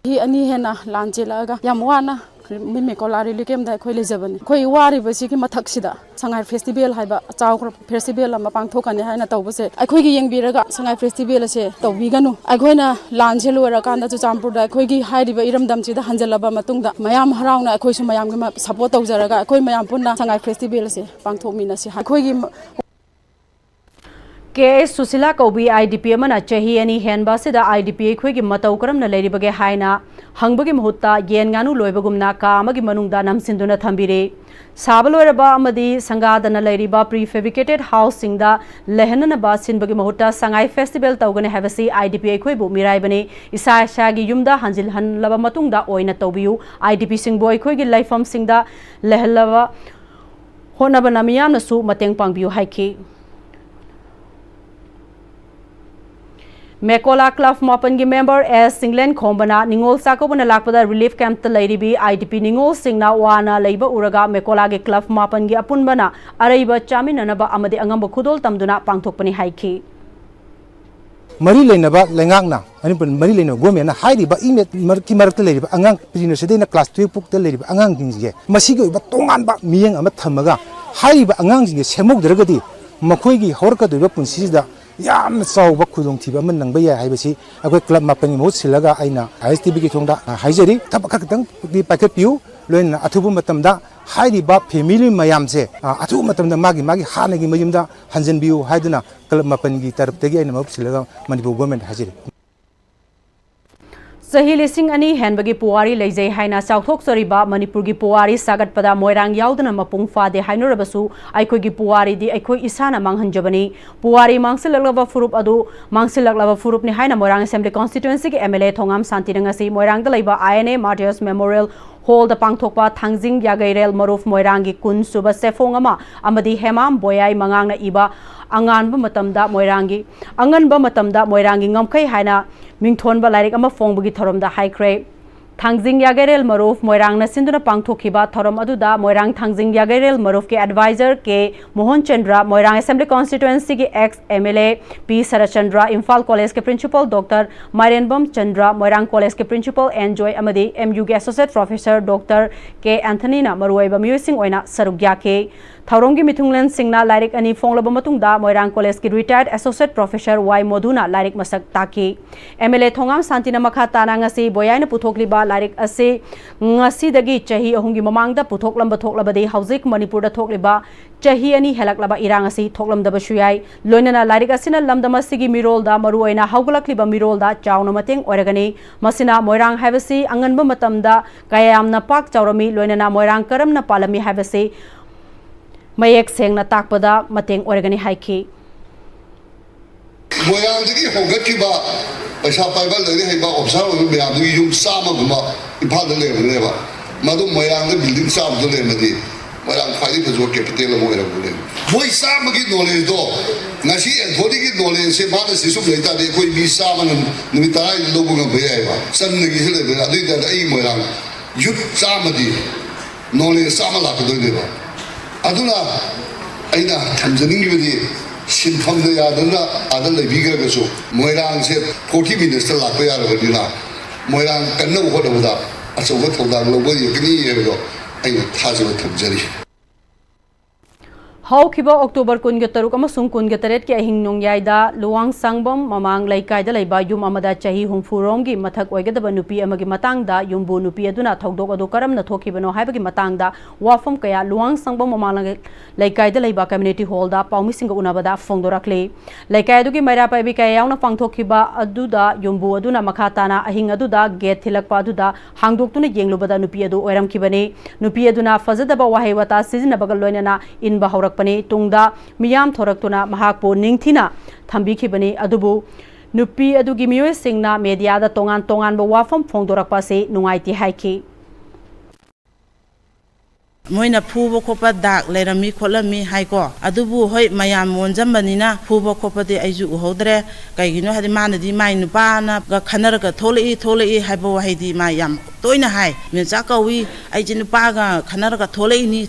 hi ani hena lanjelaga yamwana mi Mekola relief camp da khoi lejabani khoi wari basi ki mathak sida Sangai festival haiba chaw festival ama pangthokani haina tawbase akhoi gi yengbiraga Sangai festival ase tawbiganu akhoina lanjelu ra kanda chu champur da akhoi gi hairiba iramdam chida hanjalaba matungda mayam harauna akhoi su mayam gi support tawjaraga akhoi mayam punna Sangai festival ase pangthokmina se akhoi gi KS Susila Kaubi IDP amana chahi ani henba sida IDP khoi matau karamna leiribage haina hangbagi mahutta yen nganu loibagumna ka amagi manungda namsinduna thambire sabaloiraba amadi sangadana leiriba prefabricated house singda lehanana ba sinbagi mahutta Sangai Festival tawgane havasi IDP khoi bu mirai bane isa shagi yumda hanjil hanlaba matungda oina tawbiu IDP singboy khoi gi laifam singda lehalaba honaba namiyam nasu mateng pangbiu haiki Mekola Club Mapangi member as Singlen Khombana Ningol Sakobana Lakpada relief camp the Lady B IDP Ningol Singna Wana Labor Uraga Mekola ge Club Mapangi Apunbana Araiba Chamin Anaba Amade Angamba Kudol Tamduna Pangtokpani Haiki Mari Lenaba Langana and Mari Leno Gomena Heidi but Imet Marki Marta Lady Angang Pina class 2 book the Lady Angang Masigo but Tongan Bak Miang Amatamaga Heidi Angang Semok Dragadi Makoigi Horka de Weapon Sida Yam saw Bakudong Tibaman and Baya Hibasi, a quick club mapping Motsilaga Aina, ISTB Tonda, Hizeri, Tabakatan, the packet pew, Len Atubumatamda, Heidi Bab, Pemili Mayamse, Atumatam the Magi, Hanagi Mayumda, Hansen Biu, Haidana, Club Mapangi, Taraptegi, and Motsilaga, Manipur women Haziri. Sahili Singh Ani Henbagi Puari Lazy Haina South Soriba, Manipurgi Puari, Sagat Pada Moirang Yaudana Mapung Fa de Hainurabasu, Aikogi Puari, the Aiko Isana Manghan Jabani, Puari Mangsilava Furup Adu, Mangsilava Furup ni Haina Morang Assembly Constituency, MLA Tongam Santirangasi, Moirang the Laba, INA Martyrs Memorial Hall the Pangtokpa, Tangzing Yagairel, Maruf Moirangi Kun Suba Sefongama, Amadi Hemam, Boyai Mangana Iba, Angan Matamda Moirangi, Angan Bamatamda Moirangi Ngomkai Haina. Mingthon ba lairik ama fongbagi thorom da haikre Tangzing Yagarel Maruf Moirang na sinduna pangthokiba thorom aduda Moirang Tangzing Yagarel Maruf ke advisor ke Mohan Chandra Moirang Assembly Constituency ke ex MLA P Sarachandra Imphal College ke principal Dr Marianbam Chandra Moirang College ke principal Enjoy Amadi MU ke associate professor Dr K Anthony na maruaiba miyosing oina sarugya ke Thauronggi Mithunglen Singna Lairik Ani Fonglaba Matungda Moirang College ki retired associate professor Y Moduna Lairik Masak Taki MLA Thongam Santina Makha Tana ngasi Boyaina Puthokliba Lairik ase ngasi dagi chahi ahungi mamangda puthoklam bathoklabadi Haujik Manipur da thokliba chahi ani helaklaba irang asi thoklamdaba shuyai loinana Lairik asina lamdama sigi mirolda maruaina haugulakliba mirolda chauna mateng oiragani masina Moirang habasi anganba matamda kayamna pak chaurami loinana Moirang karamna palami habasi Mayek Sengna Takpada Mateng Oregani Haiki Moyangdagi Hogakiba, Pasapai Lady observe the Yum Sama Impala Leva, Madam Moyang the building Sam the Lemadi, Moyang Fadi was what capital of Moyang. Boy Samaki knowledge though, Nashi and Todiki knowledge, Semana Sisubeta, they could be Saman and Numitai Lobo of Bayeva, suddenly I think that A Moyang, Yut Samadi, knowledge Samalaka Deliver. Aduna Aina Tanzania with the Sinfam the Adana, Adana Vigaso, Moirang said 40 minutes to Lapaya Vadina. Moirang can know what of that. As a what of that, nobody can hear ago. I has a Tanzania. Haukiba October kun gataru amasung kun gataret ke ahing nong yaida luwang sangbam mamang laikai da laiba yum amada chahi humfurom gi mathak oigadaba nupi amagi matangda yumbu nupi aduna thogdok adu karamna thokibano haibagi matangda wafam kaya luwang sangbam mamang laikai da laiba community hall da paumi singa unabada fongdorakle laikai adu gi maira paibi kaya yauna pangthokiba aduda yumbu aduna makhatana ahing aduda gate thilakpa aduda hangdoktuna yenglubada nupi adu oiram kibane nupi aduna fazadaba wahaiwata sizinaba loinana inba haurak Tungda Miyam Thoraktuna Mahakpo Ningthina Thambikibani Adubu Nupi Adugi Miyoi Singna Media da Tongan ba wafam Fongdorakpa se Nungaiti Haiki Moina Pubo Copa Dark, Lerami Colami Haiko, Adubu Hoi Mayam Wonzambanina, Pubo Copa de Azu Hodre, Gaino had demanded the mine Bana, Kanaka Toli, Habo Haidi Mayam, Toina Hai, Mizaka we, Ajin Paga, Kanaka Tolini,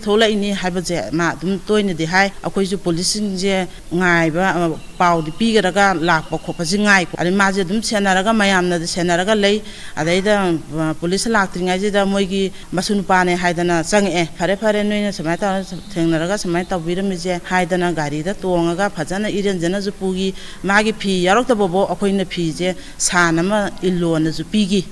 Habaze, Madum Toina de Hai, Akoizu Policing, Naiba, Pau the Pigaga, Lak, Copazingai, and Mazidum Senaraga Mayam, the Senaraga lay, Ada police acting as the Moigi, Masunpane Haidana, Sang Pare no Samata Tenaraga Samata Vidamize Haidana Garida Tonga Pazana Iran Zena Zupugi Magi P Yarokta Bobo Akoina Pije Sanama Ilona Zupigi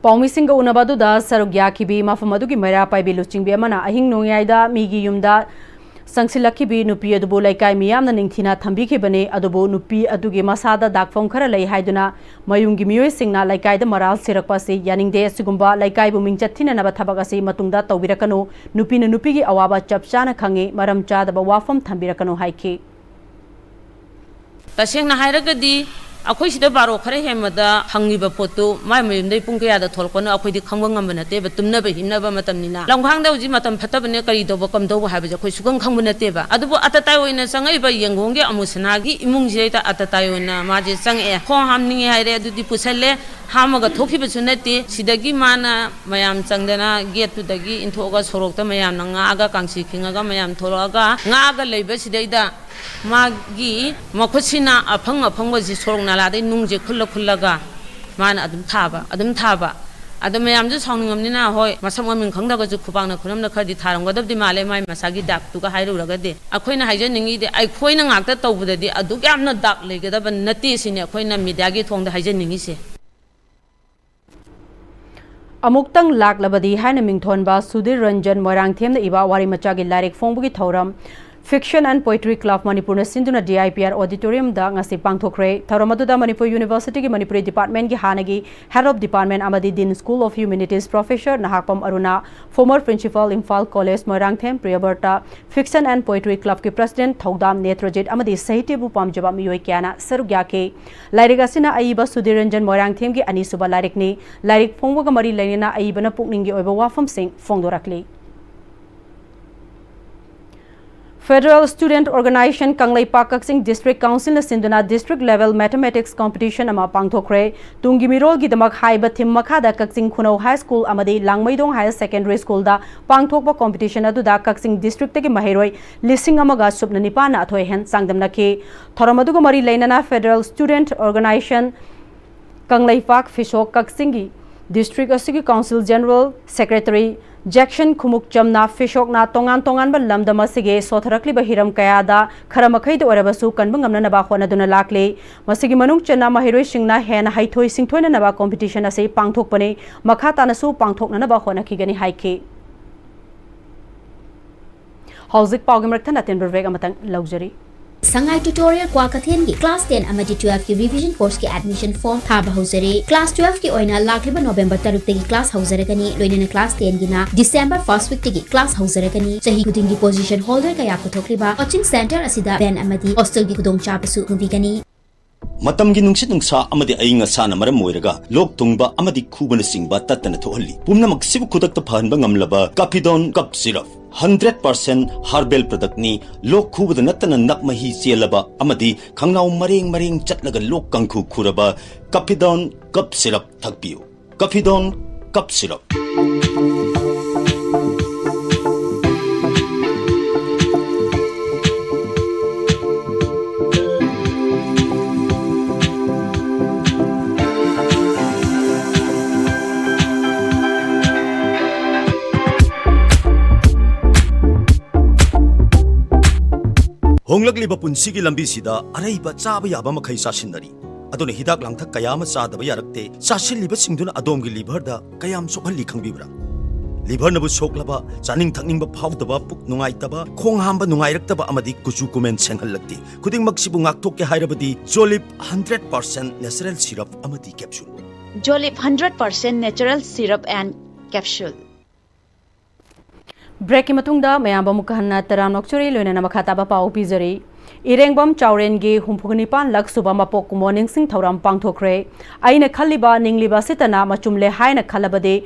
Paumi Singa Unabadu da Sarugya Kibi Mafamadugi Mera Pai Biluching Biamana Ahing Nongaida Migi Yumda Sangsilaki bi nupi adubo laikai miyamna ningthina thambikibane adubo nupi adugi masada dakfam khara lei haiduna mayungi miyoi singna laikai da maral sirakpa se yaningde asigumba laikai bu mingchathina naba thabak ase matungda tawbirakano nupi na nupi gi awaba chapchana khange maram chada ba wafam thambirakano haiki tasengna hairagadi ꯑꯩꯈꯣꯏ ꯁꯤꯗ ꯕꯥꯔꯣ ꯈꯔ ꯍꯦꯟꯕꯗ ꯍꯪꯉꯤꯕ ꯄꯣꯠꯇꯨ ꯃꯥꯏ ꯃꯌꯨꯝꯗꯩ ꯄꯨꯡ ꯀꯌꯥꯗ ꯊꯣꯛꯂꯛꯄꯅꯣ ꯑꯩꯈꯣꯏꯗꯤ ꯈꯪꯕ ꯉꯝꯕ ꯅꯠꯇꯦꯕ ꯇꯨꯝꯅꯕ ꯍꯤꯞꯅꯕ ꯃꯇꯝꯅꯤꯅ ꯂꯝꯈꯥꯡꯗ ꯍꯧꯖꯤꯛ ꯃꯇꯝ ꯐꯠꯇꯕꯅꯦ ꯀꯔꯤ ꯇꯧꯕ ꯀꯝꯗꯧꯕ ꯍꯥꯏꯕꯁꯦ ꯑꯩꯈꯣꯏ ꯁꯨꯈꯪ ꯈꯪꯕ ꯅꯠꯇꯦꯕ ꯑꯗꯨꯕꯨ ꯑꯇꯇꯥꯏ ꯑꯣꯏꯅ ꯆꯪꯉꯛꯏꯕ ꯌꯦꯡꯒꯣꯡꯒꯤ ꯑꯃꯨꯁꯅꯥꯒꯤ ꯏꯃꯨꯡꯁꯤꯗꯩꯗ ꯑꯇꯇꯥꯏ ꯑꯣꯏꯅ ꯃꯥꯁꯦ ꯆꯪꯉꯛꯑꯦ ꯈꯣꯡ ꯍꯥꯝꯅꯤꯡꯉꯦ ꯍꯥꯏꯔꯦ ꯑꯗꯨꯗꯤ ꯄꯨꯁꯜꯂꯦ ꯍꯥꯝꯃꯒ ꯊꯣꯛꯈꯤꯕꯁꯨ ꯅꯠꯇꯦ ꯁꯤꯗꯒꯤ ꯃꯥꯅ ꯃꯌꯥꯝ ꯆꯪꯗꯅ ꯒꯦꯠꯇꯨꯗꯒꯤ ꯏꯟꯊꯣꯛꯑꯒ ꯁꯣꯔꯣꯛꯇ ꯃꯌꯥꯝꯅ ꯉꯥꯛꯑꯒ ꯀꯥꯡꯁꯤ ꯈꯤꯡꯉꯒ ꯃꯌꯥꯝ ꯊꯣꯛꯂꯛꯑꯒ ꯉꯥꯛꯑꯒ ꯂꯩꯕꯁꯤꯗꯩꯗ ꯃꯥꯒꯤ ꯃꯈꯨꯠꯁꯤꯅ ꯑꯐꯪ ꯑꯐꯪꯕꯁꯤ ꯁꯣꯔꯣꯛ ꯅꯥꯂꯥꯗꯩ ꯅꯨꯡꯁꯦ ꯈꯨꯜꯂꯒ ꯃꯥꯅ ꯑꯗꯨꯝ ꯊꯥꯕ ꯑꯗꯣ ꯃꯌꯥꯝꯁꯨ ꯁꯥꯎꯅꯤꯡꯉꯝꯅꯤꯅ ꯍꯣꯏ ꯃꯁꯛ ꯃꯃꯤꯡ ꯈꯪꯗꯕꯁꯨ ꯈꯨꯄꯥꯛꯅ ꯈꯨꯅꯝꯅ ꯈꯔꯗꯤ ꯊꯥꯔꯝꯒꯗꯕꯗꯤ ꯃꯥꯜꯂꯦ ꯃꯥꯏ ꯃꯁꯥꯒꯤ ꯗꯥꯛꯇꯨꯒ ꯍꯥꯏꯔꯨꯔꯒꯗꯤ ꯑꯩꯈꯣꯏꯅ ꯍꯥꯏꯖꯅꯤꯡꯉꯤꯗꯤ ꯑꯩꯈꯣꯏꯅ ꯉꯥꯛꯇ ꯇꯧꯕꯗꯗꯤ ꯑꯗꯨꯛ ꯌꯥꯝꯅ ꯗꯥꯛ ꯂꯩꯒꯗꯕ ꯅꯠꯇꯦ ꯁꯤꯅꯤ ꯑꯩꯈꯣꯏꯅ ꯃꯤꯗꯤꯌꯥꯒꯤ ꯊꯣꯡꯗ ꯍꯥꯏꯖꯅꯤꯡꯉꯤꯁꯦ ꯑꯃꯨꯛꯇꯪ ꯂꯥꯛꯂꯕꯗꯤ ꯍꯥꯏꯅ ꯃꯤꯡꯊꯣꯟꯕ ꯁꯨꯙꯤꯔ ꯔꯟꯖꯟ ꯃꯣꯏꯔꯥꯡꯊꯦꯝꯅ ꯏꯕ ꯋꯥꯔꯤ ꯃꯆꯥꯒꯤ ꯂꯥꯏꯔꯤꯛ ꯐꯣꯡꯕꯒꯤ ꯊꯧꯔꯝ Fiction and Poetry Club Manipur Sinduna DIPR Auditorium da ngasi pangthokre thoram aduda Manipur University gi Manipuri Department gi hanagi Head of Department amadi Dean School of Humanities Professor Nahakpam Aruna former Principal Imphal College Moirangthem Priyaberta Fiction and Poetry Club ki President Thaudam Netrajit amadi Sahitya bu pamjaba miyoi kyana sarugya ke Lairik asina aiba Sudhiranjan Moirangthem gi ani suba lairik ni lairik phongwa ga mari lainina aibana pukningi oiba wafam sing phongdorakli Federal Student Organization Kanglai Pakak District Council na Sinduna District Level Mathematics Competition ama pangthokre tungi mirol gi damak haiba thim makhada Kaksing Khunau High School amadi Langmaidong Higher Secondary School da pangthokba competition adu da Kaksing District tagi mahiroi lising amaga subna nipana athoi hen sangdamna ke thoramadu ga mari lainana Federal Student Organization Kanglai Pak Fishok Kaksing gi District Asigi Council General Secretary Jackson Khumuk Chamna Fishok na tongan ba lamdama sige sotharakli ba hiram kayada kharamakhay do orabasu kanbangamna naba khona duna lakle masigi manung chana mahiroi singna hena haithoi singthoina naba competition ase pangthok pane makha tanasu pangthok na naba khona khigani haike Hauzik Pawgimrakthana Tenberveg amatang luxury Sangai tutorial kwa kathen gi class 10 amadi 12 ki revision course ki admission form thaba hosere class 12 ki oina lakliba November 3 tagi class hosere kani loinena class 10 gi na December 1st week tagi class hosere kani sahi kuding gi position holder kaya puthokliba coaching center asida ben amadi hostel gi kudong chapasu nuvigani Matam gi nungsit nungsa amadi ainga sana maram moiraga lok tungba amadi khubana singba tatana thohalli pumna maksibu khudak ta phanba ngamlaba Capidon cup syrup 100% herbal product ni lok khubada natana nakmahi selaba amadi khangnau mareng chatlaga lok kangkhu khuraba Capidon cup syrup thakpiu Capidon cup syrup Honglakliba punsigi lambi sida araiba chaba yaba makhai sasinari adone hidak langthak kayama chadaba yarakte chasilliba singduna adomgi liver da kayam sokhalli khangbibra liver nabu soklaba chaning thakningba phawdaba puk nungaitaba khong hamba nungairaktaba amadi kuchu kumen senghallakti khuding maksibu ngaktokke hairabadi Jolip 100% natural syrup amadi capsule Jolip 100% natural syrup and capsule Break matungda mayamba mukhanna taram nokchuri loina makhata ba pau pizari Irengbam Chauren ge humpugnipan lak suba mapok morning sing thoram pangthokre aina khaliba ningliba sitana machumle haina khalabade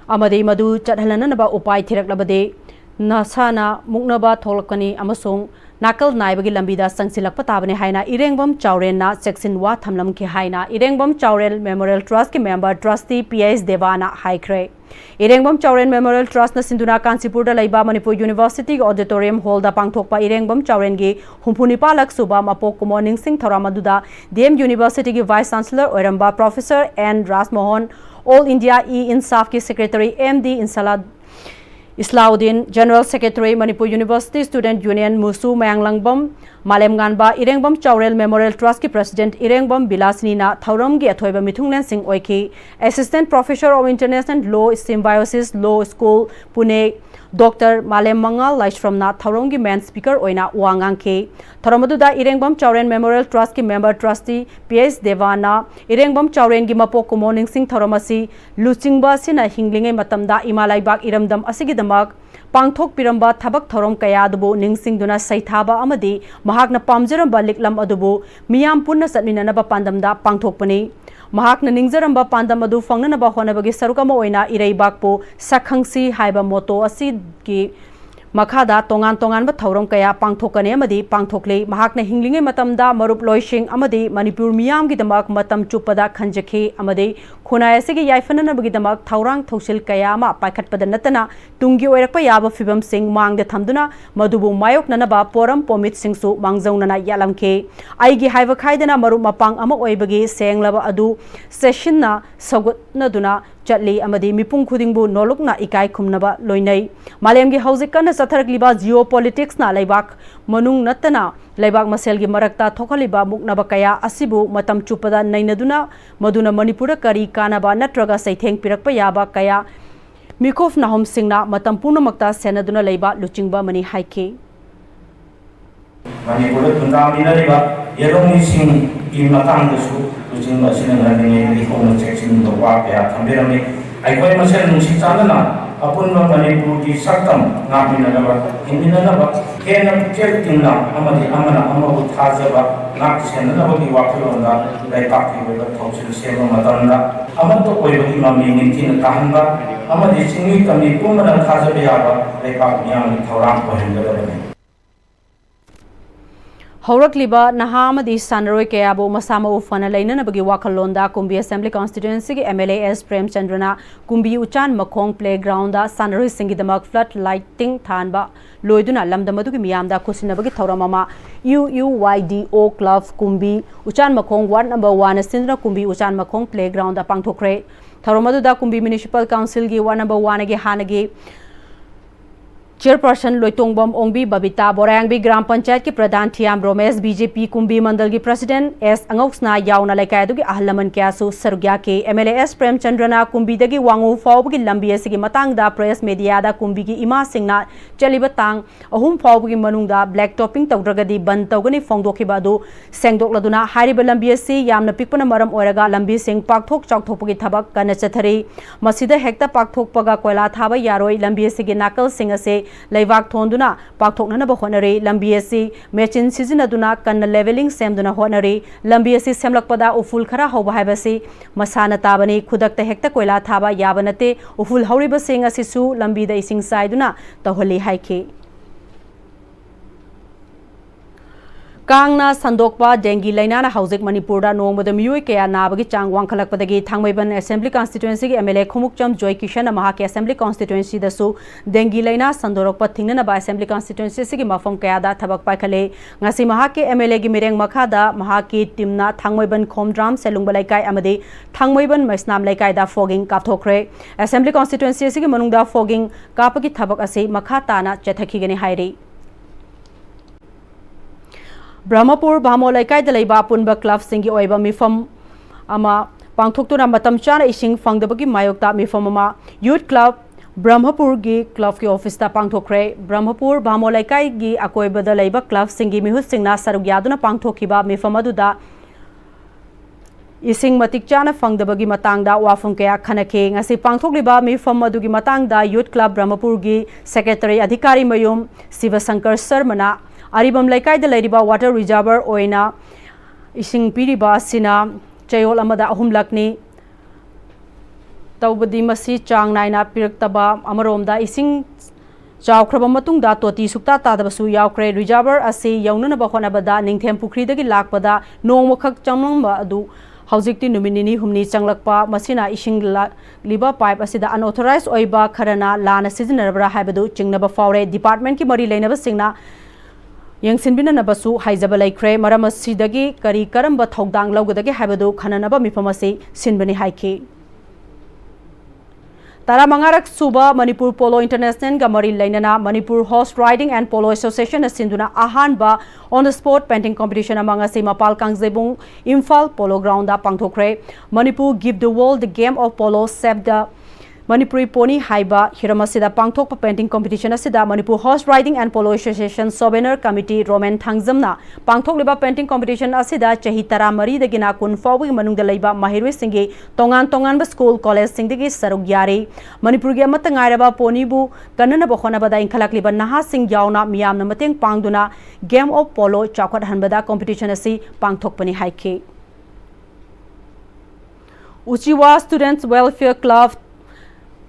amade madu chadhalana ba upai thiraklabade nasana muknaba tholakani amasung nakal naibagi lambida sangsilakpa tabane haina Irengbam Chauren na section wa thamlam ke haina Irengbam Chauren Memorial Trust ke member trustee PS Devana haikre Irengbam Chauren Memorial Trust na Sinduna Kansipur da laiba Manipur University Auditorium Hall da pangthokpa Irengbam Chauren gi humpunipa lak suba mapok morning sing thoramaduda DM University gi Vice Chancellor Oiramba Professor N Rasmohan All India E-Insaf ki Secretary MD Islauddin General Secretary Manipur University Student Union Musu Mayanglangbam Malemganba Irengbam Chaurel Memorial Trust ki President Irengbam Bilasni na Thauram gi athoiba mithunglen sing oiki Assistant Professor of International Law Symbiosis Law School Pune Dr. Malem Mangal Laishramna Tharonggi main speaker oina wangangke. Tharamududa Irengbam Chauren Memorial Trust ki member trustee PS Devana Irengbam Chauren gi mapo kumoning sing tharamasi luchingba sina hinglinge matamda Imalaibak Iramdam asigidamak Pangthok Piramba Thabak Thorom Kayadubu Ningsingduna Saithaba Amadi Mahakna Pamjaramba Liklam Adubu Miyam Punna Satminanaba Pandamda Pangthokpani Mahakna Ningjaramba Pandam Adu Fangnanaba Honabagi Sarukama Oina Ireibakpo Sakhangsi Haiba Moto Asigi Makada Tongan Tongan ba Thorom Kaya Pangthokane Amadi Pangthokle Mahakna Hinglinge Matamda Marup Loishing Amadi Manipur Miyam Gidamak Matam Chupada Khanjake Amadi Khunai Asigi Yaifananabagi Damak Thaurang Thosil Kayama Paikhatpada Natana Tungi Oirakpa Yaba Fibam Sing Mangde Thamduna Madubu Mayok Nanaba Poram Pomit Singsu Mangzaunana Yalamke Aigi Haiva Khaidana Marup Mapang Ama Oibagi Senglaba Adu Sessionna Sagutnaduna Chatli Amadi Mipung Khudingbu Nolokna Ikai Khumnaba Loinai Malemgi Hauzikana Satharakliba Geopolitics na Laibak Manung Natana Laibak Maselgi Marakta Thokaliba Muknaba Kaya Asibu Matam Chupada Nainaduna Maduna Manipura Kari Kanaba Natraga Saitheng Pirakpa Yaba Kaya Mikov Nahom Singna Matam Punamakta Senaduna Laiba Luchingba Mani Haike Manipura Tundamina Riba Yeroni Sing in Matangasu Luchingba Sinanani Home section the Waka Tambirami I call myself Nusitanana upon Manipur di Saktam Naminaba Himinaba Kena Keltina Amadi Amana Amabu Tazaba Nakshanaba Wakalonda Laipaki with the Council Seva Matanda Amato Oimami Nitin Kahamba Amadi Singi Kami Pumana Tazabiaba Laipaki Yami Tauram Pohindabani Haurakliba Nahamadi Sanaroi Kayabo Masama Ufana Lainanabagi Wakalonda Kumbi Assembly Constituency MLAS Prem Chandrana Kumbi Uchan Makong Playground Sanaroi Singidamak Flood Lighting Thanba Loiduna Lamdamaduki Miamda Kusinabagi Tauramama UUYDO Club Kumbi Uchan Makong Ward number 1 Sindra Kumbi Uchan Makong Playground Pangthokre Tauramadu Kumbi Municipal Council gi Ward number 1 agi Hanagi Chairperson Loitongbam Ongbi Babita Borangbi Gram Panchayat ki Pradhan Thiam Romesh BJP Kumbi Mandal ki President S Angoksna Yauna Laikai dugi Ahlaman Kyasu Sarugya ke MLAS Prem Chandrana Kumbi dagi Wangu Fawbgi Lambi asigi matangda press media da Kumbi ki Ima Singna Chaliba Tang Ahum Fawbgi Manungda Black Topping Tawdragadi Ban Tawgani Fongdokhiba du Sengdokladuna Hariba Lambi asi Yamna Pikpana Maram Oiraga Lambi Sing Pakthok Chawthokpagi Thabak kana chathari Masida Hekta Pakthokpaga Koila Thaba Yaroi Lambi asigi Nakal Sing ase Laivak Thonduna Pakthoknana Honare Lambi asi Mechin Sizinaduna Kanna Leveling Semduna Honare Lambi asi Semlakpada Uful Khara Hoba Haibasi Masana Tabani Khudakta Hekta Koila Thaba Yabanate Uful Hauriba Sing asisu Lambi da Ising Saiduna Taholi Haike Kangna Sandokpa Dengi Lainana Hausik Manipurda Nomada Mui Kaya Nabagi Chang Wankalakpadagi Thangmaiban Assembly Constituency MLA Khumukcham Joy Kishan Mahaki Assembly Constituency Dasu Dengi Laina Sandorokpa Thingna ba Assembly Constituency Sigi Mafam Kayada Thabak Paikale Ngasi Mahaki MLA gi Mireng Makhada Mahaki Timna Thangmaiban Khomdram Selungba Laikai Amadi Thangmaiban Maisnam Laikai da Fogging Kapthokre Assembly Constituency Sigi Manungda Fogging Kapaki Thabak ase Makhatana Chethakigani Hairi Brahmapur Bhamo Laikai da Leiba Punba Club Singi Oiba Mifam Ama Pangthoktura Matam Chana Ising Fangdabagi Mayokta Mifam Ama Youth Club Brahmapur gi Club ki Office ta Pangthokre Brahmapur Bhamo Laikai gi Akoiba da Leiba Club Singi Mihut Singna Sarugyaduna Pangthokhiba Mifam aduda Ising matik chana fangdabagi matangda wafam kaya khanake ngasi pangthokliba mifam adugi matangda Youth Club Brahmapur gi Secretary Adhikari Mayum Sivasankar Sarmana Aribam Laikai da Ladiba Water Reservoir Oina Ising Piriba Sina Chayol Amada Ahumlakni Taubadi Masi Chang Naina Piraktaba Amaromda Ising Chawkraba Matungda Toti Sukta Tadabasu Yaukre Reservoir Asi Yaunanaba Honabada Ningthem Pukridagi Lakpada Nongmokak Chamlongba Adu Haujikti Numinini Humni Changlakpa Masina Ising Liba Pipe Asida Unauthorized Oiba Karana Lana Sizinarabra Habadu Chingnaba Faure Department Ki Mari Lainaba Singna Yang Sinbina Nabasu Haizaba Laikre Maramasidi Kari Karamba Thogdang Laugadagi Habadu Kananaba Mifamasi Sinbani Haike Tara Mangarak Suba Manipur Polo International Gamari Lainana Manipur Horse Riding and Polo Association Sinduna Ahanba on the sport painting competition among us Mapal Kangzebung Imphal Polo Ground Pangthokre Manipur give the world the game of polo save the Manipuri Pony Haiba Hiramasida Pangthok painting competition asida Manipur Horse Riding and Polo Association Souvenir Committee Roman Thangzamna Pangthok liba painting competition asida chahi tara mari dagina kun fawgi manungda leiba mahiroi singi tongan school college singdagi saruk yari Manipur gi amata ngairaba pony bu kanana bokhona bada inkhalak liba naha sing yauna miyamna mateng pangduna game of polo chakwat hanbada competition asi pangthok pani haike Uchiwa Students Welfare Club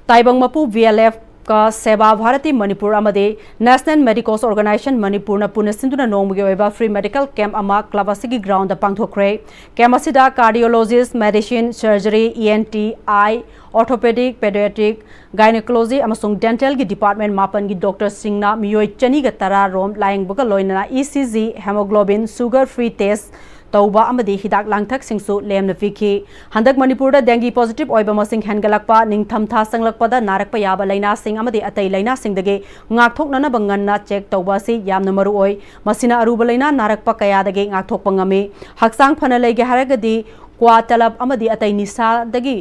Taibang Mapu VLF ka Seva Bharati Manipur amade National Medicals Organization Manipur na puna sinduna nongmugi oiba free medical camp ama club asigi ground da pangthokre camp asida cardiologist medicine surgery ENT eye orthopedic pediatric gynecology amasung dental gi department mapan gi doctor singna miyoi chani ga tara rom laing boga loinana ECG hemoglobin sugar free test Tauba amadi hidak langthak singsu lemna fiki handak Manipur da dengue positive oiba masing hangalakpa ningtham tha sanglakpa da narakpa yaba laina sing amadi atai laina sing dage ngakthok nana banganna check tauba si yamna maru oi masina aruba laina narakpa kaya dage ngakthok pangami haksang phana lege haragadi kwa talab amadi atai nisa dage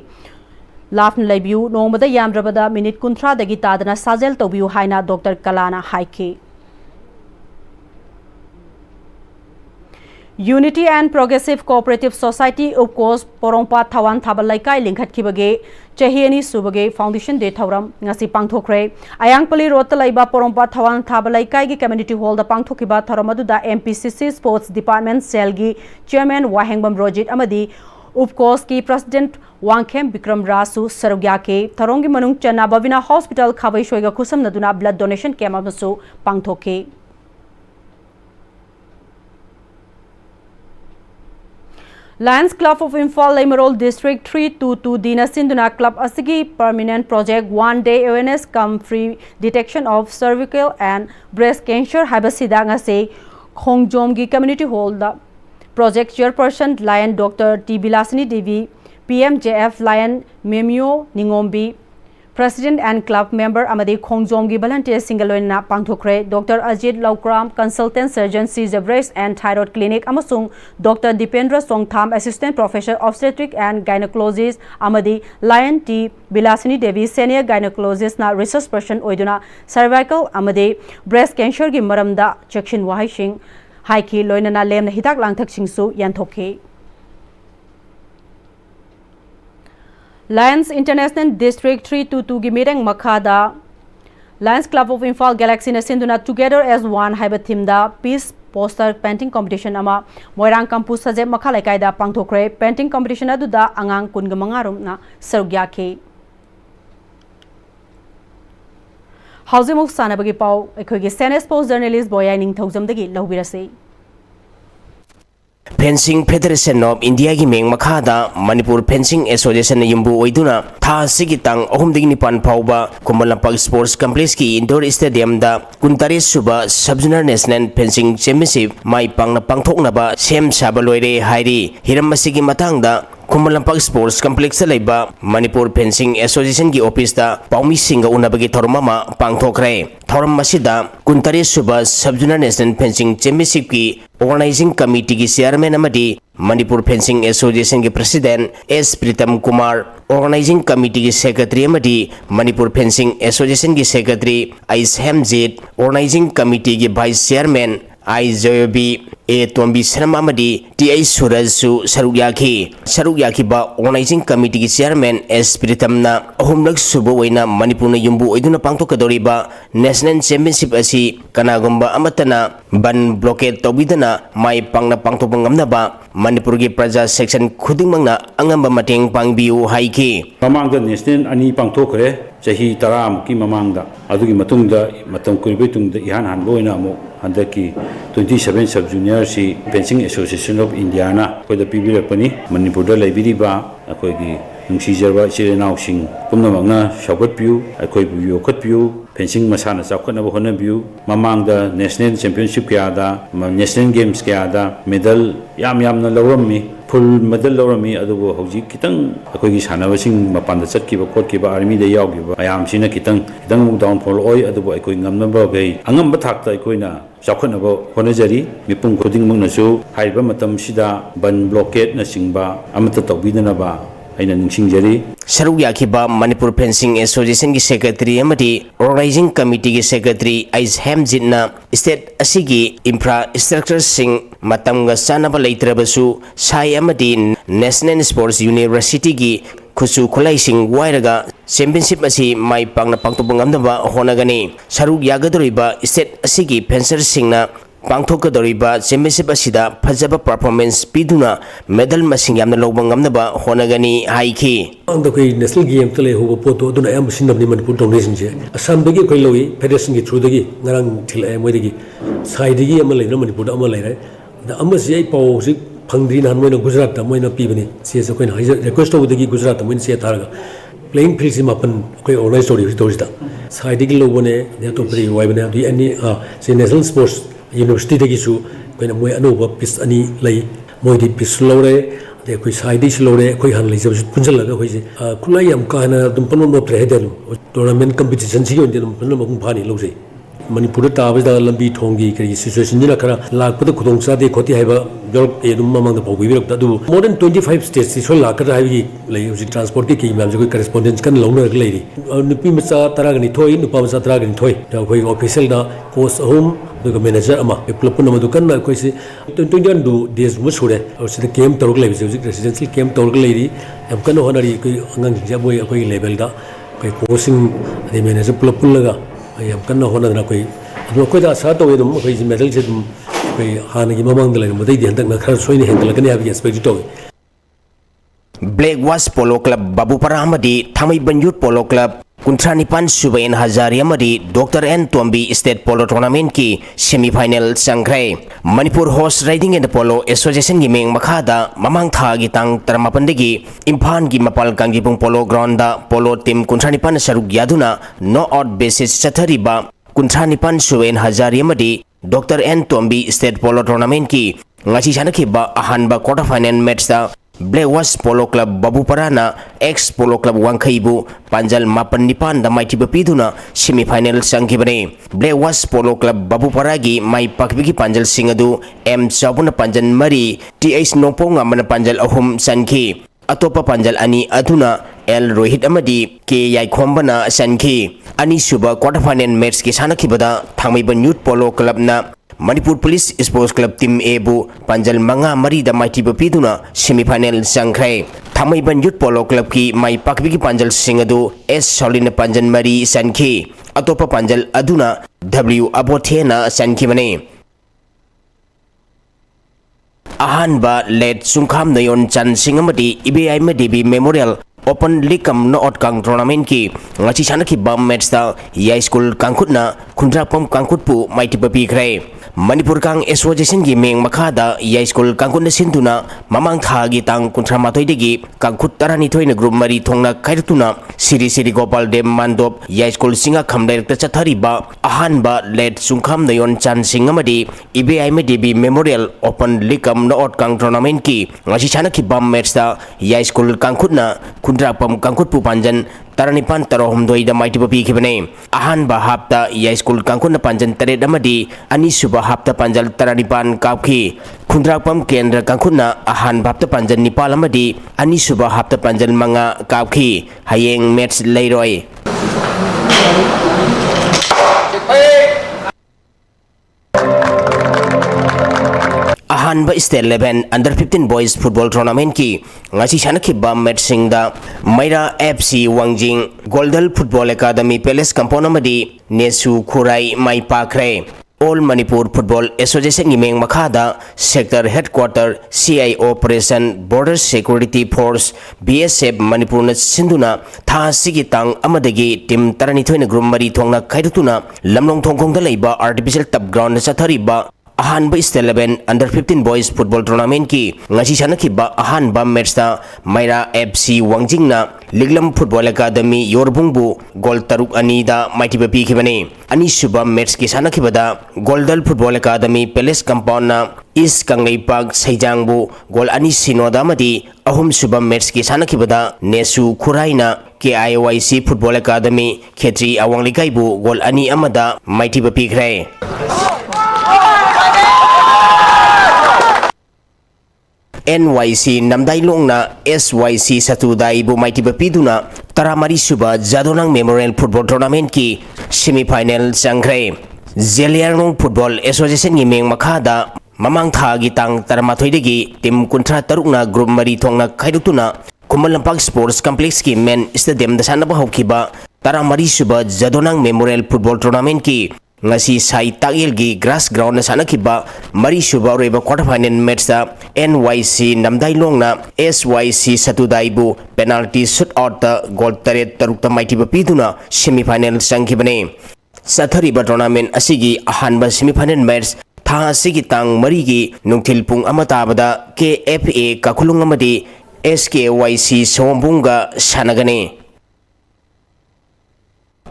lafna leibiu nongmada yamrabada minute kunthra dagi tadana sajel tobiu haina Dr. Kalana haike Unity and Progressive Cooperative Society of course Porongpa Thawan Thabalaikai lingkhat kibage Chahiani Subage Foundation Day Thauram ngasi pangthokre Ayangpali Road laiba Porongpa Thawan Thabalaikai gi community hall da pangthokiba tharamadu da MPCC Sports Department Cell gi Chairman Wahengbam Rojit amadi Upcourse ki President Wangkhem Bikram Rasu Sarugya ke Tharongi manung Channa Bavina Hospital Khabai Shoiga khusam naduna blood donation camp amasu pangthoke Lions Club of Imphal Limerol District 322 Dina Sinduna Club Asigi Permanent Project 1 Day Awareness Come Free Detection of Cervical and Breast Cancer Habasida ngase Khongjomgi Community Hall the Project Chairperson Lion Dr. T. Bilasini Devi PMJF Lion Memio Ningombi President and Club Member Amadi Khongjomgi Volunteer Singaloina Pangthokre Dr. Ajit Laukram Consultant Surgeon Caesar Breast and Thyroid Clinic Amasung Dr. Dipendra Songtham Assistant Professor Obstetric and Gynecologist Amadi Lion T. Bilasini Devi Senior Gynecologist na Research Person Oiduna Cervical Amadi Breast Cancer gi maramda Chekshin Wahai Singh Haiki Loinana Lemna Hidak Langthak Singsu Yanthoke Lions International District 322 gi mireng makhada Lions Club of Imphal Galaxy na sinduna Together as One haiba thimda Peace Poster Painting Competition ama Moirang Campus saje makhalai kaida pangthokre painting competition adu da angang kun ga mangarum na sarugya ke Hauzimuk sanabagi pau ekhogi Senior Sports Journalist Boyai Ningthaujam dagi lohbirase Fencing Federation of India gi meng makhada Manipur Fencing Association yumbu oiduna tha sigi tang ahum digi nipan phauba Kumalampag Sports Complex ki indoor stadium da 29 suba Sub-Junior National Fencing Championship mai pangna pangthokna ba sem saba loire hairi hiram masigi matangda Kumalampag Sports Complex laiba Manipur Fencing Association ki office da paumi singa unabagi thormama pangthokre thoram masida 29 suba Sub-Junior National Fencing Championship ki Organizing Committee ki Chairman amadi Manipur Fencing Association ki President S. Pritam Kumar Organizing Committee ki Secretary amadi Manipur Fencing Association ki Secretary Ais Hamjit Organizing Committee ki Vice Chairman I Joyobi A. Tombi Sharma amadi T.I. Suraj Sarugyaki ba Organizing Committee ki Chairman S. Pritam na ahumlak subo waina Manipur na yumbu oiduna pangtokadori ba National Championship asi kanagumba amatana ban blockade tobidana mai pangna pangtopangam ba Manipur gi Praja Section khudingmangna angamba mateng pangbiu haiki mamangda national ani pangthokre chahi taram ki mamangda adugi matungda matam kuribai tungda ihan hanboina mo handaki 27 sub junior si Fencing Association of India na koida pibirapani Manipur da laibiriba akoigi nungsijarba chirenausing pumnamangna shaugatpiu akoibu yokatpiu fencing masana chawkhanaba honabiu mamangda national championship kya national games kya medal yamna lawrammi full medal lawrami adugo hoji kitang akoigi sanabasing mapanda chatkiba khotkiba army da yawgiba ayamsina kitang downfall oi adugo akoi ngamnaba gai angamba thakta akoina chawkhanaba honajari mipung khoding mangnasu haiba matam sida ban blockade na singba amata tawbidana ba ꯑꯩꯅ ꯅꯤꯡꯁꯤꯡꯖꯔꯤ ꯁꯔꯨꯛ ꯌꯥꯈꯤꯕ Manipur fencing ꯑꯦꯁꯣꯁꯤꯌꯦꯁꯟꯒꯤ secretary ꯑꯃꯗꯤ organising ꯀꯃꯤꯇꯤꯒꯤ secretary ꯑꯩꯁ ꯍꯦꯝꯖꯤꯠꯅ state ꯑꯁꯤꯒꯤ ꯏꯟꯐ꯭ꯔꯥꯁ꯭ꯇ꯭ꯔꯛꯆꯔꯁꯤꯡ ꯃꯇꯝꯒ ꯆꯥꯟꯅꯕ ꯂꯩꯇ꯭ꯔꯕꯁꯨ ꯁꯥꯏ ꯑꯃꯗꯤ national sports ꯌꯨꯅꯤꯚꯔꯁꯤꯇꯤꯒꯤ ꯈꯨꯠꯁꯨ ꯈꯨꯠꯂꯥꯏꯁꯤꯡ ꯋꯥꯏꯔꯒ ꯆꯦꯝꯄꯤꯌꯟꯁꯤꯞ ꯑꯁꯤ ꯃꯥꯏ ꯄꯥꯛꯅ ꯄꯥꯡꯊꯣꯛꯄ ꯉꯝꯅꯕ ꯍꯣꯠꯅꯒꯅꯤ ꯁꯔꯨꯛ ꯌꯥꯒꯗꯧꯔꯤꯕ ꯁ꯭ꯇꯦꯠ ꯑꯁꯤꯒꯤ ꯐꯦꯟꯁꯔꯁꯤꯡꯅ ꯄꯥꯡꯊꯣꯛꯀꯗꯧꯔꯤꯕ ꯆꯦꯝꯄꯤꯌꯟꯁꯤꯞ ꯑꯁꯤꯗ ꯐꯖꯕ ꯄꯔꯐꯣꯔꯃꯦꯟꯁ ꯄꯤꯗꯨꯅ ꯃꯦꯗꯜ ꯃꯁꯤꯡ ꯌꯥꯝꯅ ꯂꯧꯕ ꯉꯝꯅꯕ ꯍꯣꯠꯅꯒꯅꯤ ꯍꯥꯏꯈꯤ ꯑꯩꯈꯣꯏ ꯅꯦꯁꯅꯦꯜ ꯒꯦꯝꯇ ꯂꯩꯍꯧꯕ ꯄꯣꯠꯇꯣ ꯑꯗꯨꯅ ꯑꯌꯥꯝꯕ ꯁꯤꯟꯅꯕꯅꯤ ꯃꯅꯤꯄꯨꯔ ꯇꯧꯅꯩꯁꯤꯡꯁꯦ ꯑꯁꯥꯝꯗꯒꯤ ꯑꯩꯈꯣꯏ ꯂꯧꯏ ꯐꯦꯗꯔꯦꯁꯟꯒꯤ ꯊ꯭ꯔꯨꯗꯒꯤ ꯉꯔꯥꯡ ꯊꯤꯜꯂꯛꯑꯦ ꯃꯣꯏꯗꯒꯤ ꯁꯥꯏꯗꯒꯤ ꯑꯃ ꯂꯩꯔꯦ ꯃꯅꯤꯄꯨꯔꯗ ꯑꯃ ꯂꯩꯔꯦ ꯑꯗ ꯑꯃꯁꯤ ꯑꯩ ꯄꯥꯎ ꯍꯧꯖꯤꯛ ꯐꯪꯗ꯭ꯔꯤ ꯅꯍꯥꯟ ꯃꯣꯏꯅ ꯒꯨꯖꯔꯥꯠꯇ ꯃꯣꯏꯅ ꯄꯤꯕꯅꯤ ꯆꯦꯁꯦ ꯑꯩꯈꯣꯏꯅ ꯔꯤꯀ꯭ꯋꯦꯁ ꯇꯧꯕꯗꯒꯤ ꯒꯨꯖꯔꯥꯠꯇ ꯃꯣꯏꯅ ꯆꯦ ꯊꯥꯔꯒ ꯄ꯭ꯂꯦꯌꯤꯡ ꯐꯤꯜꯁꯤ ꯃꯥꯄꯟ ꯑꯩꯈꯣꯏ ꯑꯣꯔꯒꯅꯥꯏꯖ ꯇꯧꯔꯤ ꯍꯧꯖꯤꯛ ꯇꯧꯔꯤꯁꯤꯗ ꯁꯥꯏꯗꯒꯤ ꯂꯧꯕꯅꯦ ꯑꯗꯩ ꯑꯇꯣꯞꯄꯗꯒꯤ ꯋꯥꯏꯕꯅꯦ ꯑꯗꯨꯒꯤ ꯑꯅꯤ ꯁꯤ ꯅꯦꯁꯅꯦꯜ ꯁ꯭ꯄꯣꯔꯠꯁ ꯌꯨꯅꯤꯚꯔꯁꯤꯇꯤꯗꯒꯤꯁꯨ ꯑꯩꯈꯣꯏꯅ ꯃꯣꯏ ꯑꯅꯧꯕ ꯄꯤꯁ ꯑꯅꯤ ꯂꯩ ꯃꯣꯏꯗꯤ ꯄꯤꯁꯁꯨ ꯂꯧꯔꯦ ꯑꯗꯩ ꯑꯩꯈꯣꯏ ꯁꯥꯏꯗꯒꯤꯁꯨ ꯂꯧꯔꯦ ꯑꯩꯈꯣꯏ ꯍꯥꯟꯅ ꯂꯩꯖꯕꯁꯨ ꯄꯨꯟꯁꯤꯜꯂꯒ ꯑꯩꯈꯣꯏꯁꯦ ꯈꯨꯠꯂꯥꯏ ꯌꯥꯝ ꯀꯥ ꯍꯦꯟꯅ ꯑꯗꯨꯝ ꯄꯨꯟꯕ ꯅꯣꯞꯇ꯭ꯔꯦ ꯍꯥꯏꯇꯥꯔꯦ ꯑꯗꯨꯝ ꯇꯣꯔꯅꯥꯃꯦꯟ ꯀꯝꯄꯤꯇꯤꯁꯟꯁꯤꯒꯤ ꯑꯣꯏꯅꯗꯤ ꯑꯗꯨꯝ ꯐꯖꯅ ꯃꯄꯨꯡ ꯐꯥꯅꯤ ꯂꯧꯖꯩ ꯃꯅꯤꯄꯨꯔꯗ ꯇꯥꯕꯁꯤꯗ ꯂꯝꯕꯤ ꯊꯣꯡꯒꯤ ꯀꯔꯤꯒꯤ ꯁꯤꯆꯨꯋꯦꯁꯟꯁꯤꯅ ꯈꯔ ꯂꯥꯛꯄꯗ ꯈꯨꯗꯣꯡ ꯆꯥꯗꯦ ꯈꯣꯠꯇꯦ ꯍꯥꯏꯕ ꯌꯥꯎꯔꯛꯑꯦ ꯑꯗꯨꯝ ꯃꯃꯥꯡꯗ ꯄꯥꯎ ꯄꯤꯕꯤꯔꯛꯇ ꯑꯗꯨꯕꯨ ꯃꯣꯔ ꯗꯦꯟ 25 ꯁ꯭ꯇꯦꯠꯁꯤ ꯁꯣꯏ ꯂꯥꯛꯀꯗ꯭ꯔꯥ ꯍꯥꯏꯕꯒꯤ ꯂꯩ ꯍꯧꯖꯤꯛ ꯇ꯭ꯔꯥꯟꯁꯄꯣꯔꯠꯀꯤ ꯀꯩ ꯃꯌꯥꯝꯁꯦ ꯑꯩꯈꯣꯏ ꯀꯔꯦꯁꯄꯣꯟꯗꯦꯟꯁ ꯀꯟꯅ ꯂꯧꯅꯔꯒ ꯂꯩꯔꯤ ꯅꯨꯄꯤ ꯃꯆꯥ 12 ꯅꯨꯄꯥ ꯃꯆꯥ 12 ꯑꯩꯈꯣꯏ ꯑꯣꯐꯤꯁꯤꯌꯦꯜꯗ ꯀꯣꯆ 3 ꯑꯗꯨꯒ ꯃꯦꯅꯦꯖꯔ ꯑꯃ ꯄꯨꯂꯞ ꯄꯨꯟꯅ ꯀꯟꯅ ꯑꯩꯈꯣꯏꯁꯤ 21 ꯗꯦꯖꯒꯨꯝꯕ ꯁꯨꯔꯦ ꯁꯤꯗ ꯀꯦꯝꯞ ꯇꯧꯔꯒ ꯂꯩꯕꯁꯦ ꯍꯧꯖꯤꯛ ꯔꯦꯁꯤꯗꯦꯟꯁꯤꯌꯦꯜ ꯀꯦꯝꯞ ꯇꯧꯔꯒ ꯂꯩꯔꯤ ꯌꯥꯝ ꯀꯟꯅ ꯍꯣꯠꯅꯔꯤ ꯑꯩꯈꯣꯏ ꯑꯉꯥꯡꯁꯤꯡꯁꯦ ꯑꯩꯈꯣꯏꯒꯤ ꯂꯦꯚꯦꯜꯗ ꯑꯩꯈꯣꯏ ꯀꯣꯆꯁꯤꯡ ꯑꯗꯩ ꯃꯦꯅꯦꯖꯔ ꯄꯨꯂꯞ ꯄꯨꯜꯂꯒ ꯌꯥꯝ ꯀꯟꯅ ꯍꯣꯠꯅꯗꯅ ꯑꯩꯈꯣꯏ ꯑꯗꯨꯝ ꯑꯩꯈꯣꯏꯗ ꯑꯁꯥ ꯇꯧꯋꯤ ꯑꯗꯨꯝ ꯑꯩꯈꯣꯏꯁꯤ ꯃꯦꯗꯜꯁꯦ ꯑꯗꯨꯝ ꯑꯩꯈꯣꯏ ꯍꯥꯟꯅꯒꯤ ꯃꯃꯥꯡꯗ ꯂꯩꯔꯝꯕꯗꯩꯗꯤ ꯍꯟꯗꯛꯅ ꯈꯔ ꯁꯣꯏꯅ ꯍꯦꯟꯒꯠꯂꯛꯀꯅꯤ ꯍꯥꯏꯕꯒꯤ ꯑꯦꯛꯁꯄꯦꯛꯇꯤ ꯇꯧꯋꯤ Black Watch Polo Club Babupara amadi Thamaiban Youth Polo Club Kuntranipan Subayan Hazari amadi Dr. N. Tombi State Polo Tournament ki semi-final sangkrai Manipur Horse Riding and Polo Association gi meng makhada mamang tha gi tang 18 dagi Imphan gi mapal Kangjipung Polo Ground da Polo Team Kuntranipan saruk yaduna no out basis chathariba Kuntranipan Subayan Hazari amadi Dr. N. Tombi State Polo Tournament ki ngasi sanakhiba ahanba quarter final match da Black Watch Polo Club Babupara na ex Polo Club Wangkhaibu Panjal Mapan Nipan da Mighty Bapiduna semi-final sangkibane Black Watch Polo Club Babupara gi mai pakbigi Panjal Singadu M Sabuna Panjan Mari TH Nopong amana Panjal Ahum Sanki Atopa Panjal ani aduna L Rohit amadi K Yaikhwambana Sanki ani suba quarter final match ki sanakibada Thamaiban Youth Polo Club na Manipur Police Sports Club Team A bu Panjal Manga Mari da Mighty Bapiduna semi-final sangkrai Thamaiban Youth Polo Club ki mai pakbigi Panjal Singadu S Solina Panjan Mari Sanki Atopa Panjal aduna W Abothena Sanki bane Ahanba led Sungkham Nayon Chan Singamadi IBI Medibi Memorial Open League no Otkang Tournament ki ngachi sanaki bam match da Yai School Kangkut na Kundrapam Kangkut pu Mighty Bapi krai Manipur Kang Association gi meng makhada Yai School Kangkut na sintuna mamang tha gi tang kuntra matoi degi Kangkut tarani thoina group mari thongna khairtuna Siri Gopal Dem Mandop Yai School Singa kham director chathari ba ahanba led Sungkham Nayon Chan Singamadi IBI Medibi Memorial Open League no Otkang Tournament ki ngachi sanaki bam match da Yai School Kangkut na Kundrapam Kangkut pu Panjan Taranipan Tarohumdoi da Mighty Bapi kibane Ahanba hapta Yai School Kangkut na Panjan Taret amadi ani suba hapta Panjal Taranipan kapki Kundrapam Kendra Kangkut na ahanba hapta Panjan Nipal amadi ani suba hapta Panjan Manga kapki hayeng match leiroi Ahanba State 11 Under 15 Boys Football Tournament ki ngasi sanakhiba match singda Maira FC Wangjing Goldal Football Academy Palace Compound amadi Nesu Khurai Mai Pakre All Manipur Football Association gi meng makhada Sector Headquarter CI Operation Border Security Force BSF Manipur na sinduna tha sigi tang amadagi team tarani thoina group mari thongna khairutuna lamlong thongkhong da leiba artificial turf ground na chathariba Ahanba State 11 Under 15 Boys Football Tournament ki ngasi sanakhiba ahanba match da Maira FC Wangjing na Liglam Football Academy Yorbungbu goal taruk ani da Mighty Bapi khibane ani suba match ki sanakhibada Goldal Football Academy Palace Compound na East Kanglaipak Saijangbu goal ani sinoda madi ahum suba match ki sanakhibada Nesu Khurai na KIYC Football Academy Khetri Awanglikai bu goal ani amada Mighty Bapi khrai NYC Namdailongna SYC Satudai bu maitiba piduna taramari suba Jadonang Memorial Football Tournament ki semi-final sangre. Zeliarong Football Association ni meng makada mamang thagi tang taramathoi tim kuntra tarukna group mari thongna khaidutuna Kumalampak Sports Complex ki Pm-Istv da sanaba haukiba taramari suba Jadonang Memorial Football Tournament ki ngasi sai tagil gi grass ground na sanakiba mari suba reba quarter final match da NYC Namdailong na SYC Satudai bu penalty shootout ta goal taret tarukta maitiba piduna semi final sangkibane. Sathariba tournament asigi ahanba semi final match tha asigi tang mari gi nungthil pung amata bada KFA kakhulung amadi SKYC Sombunga sanagane.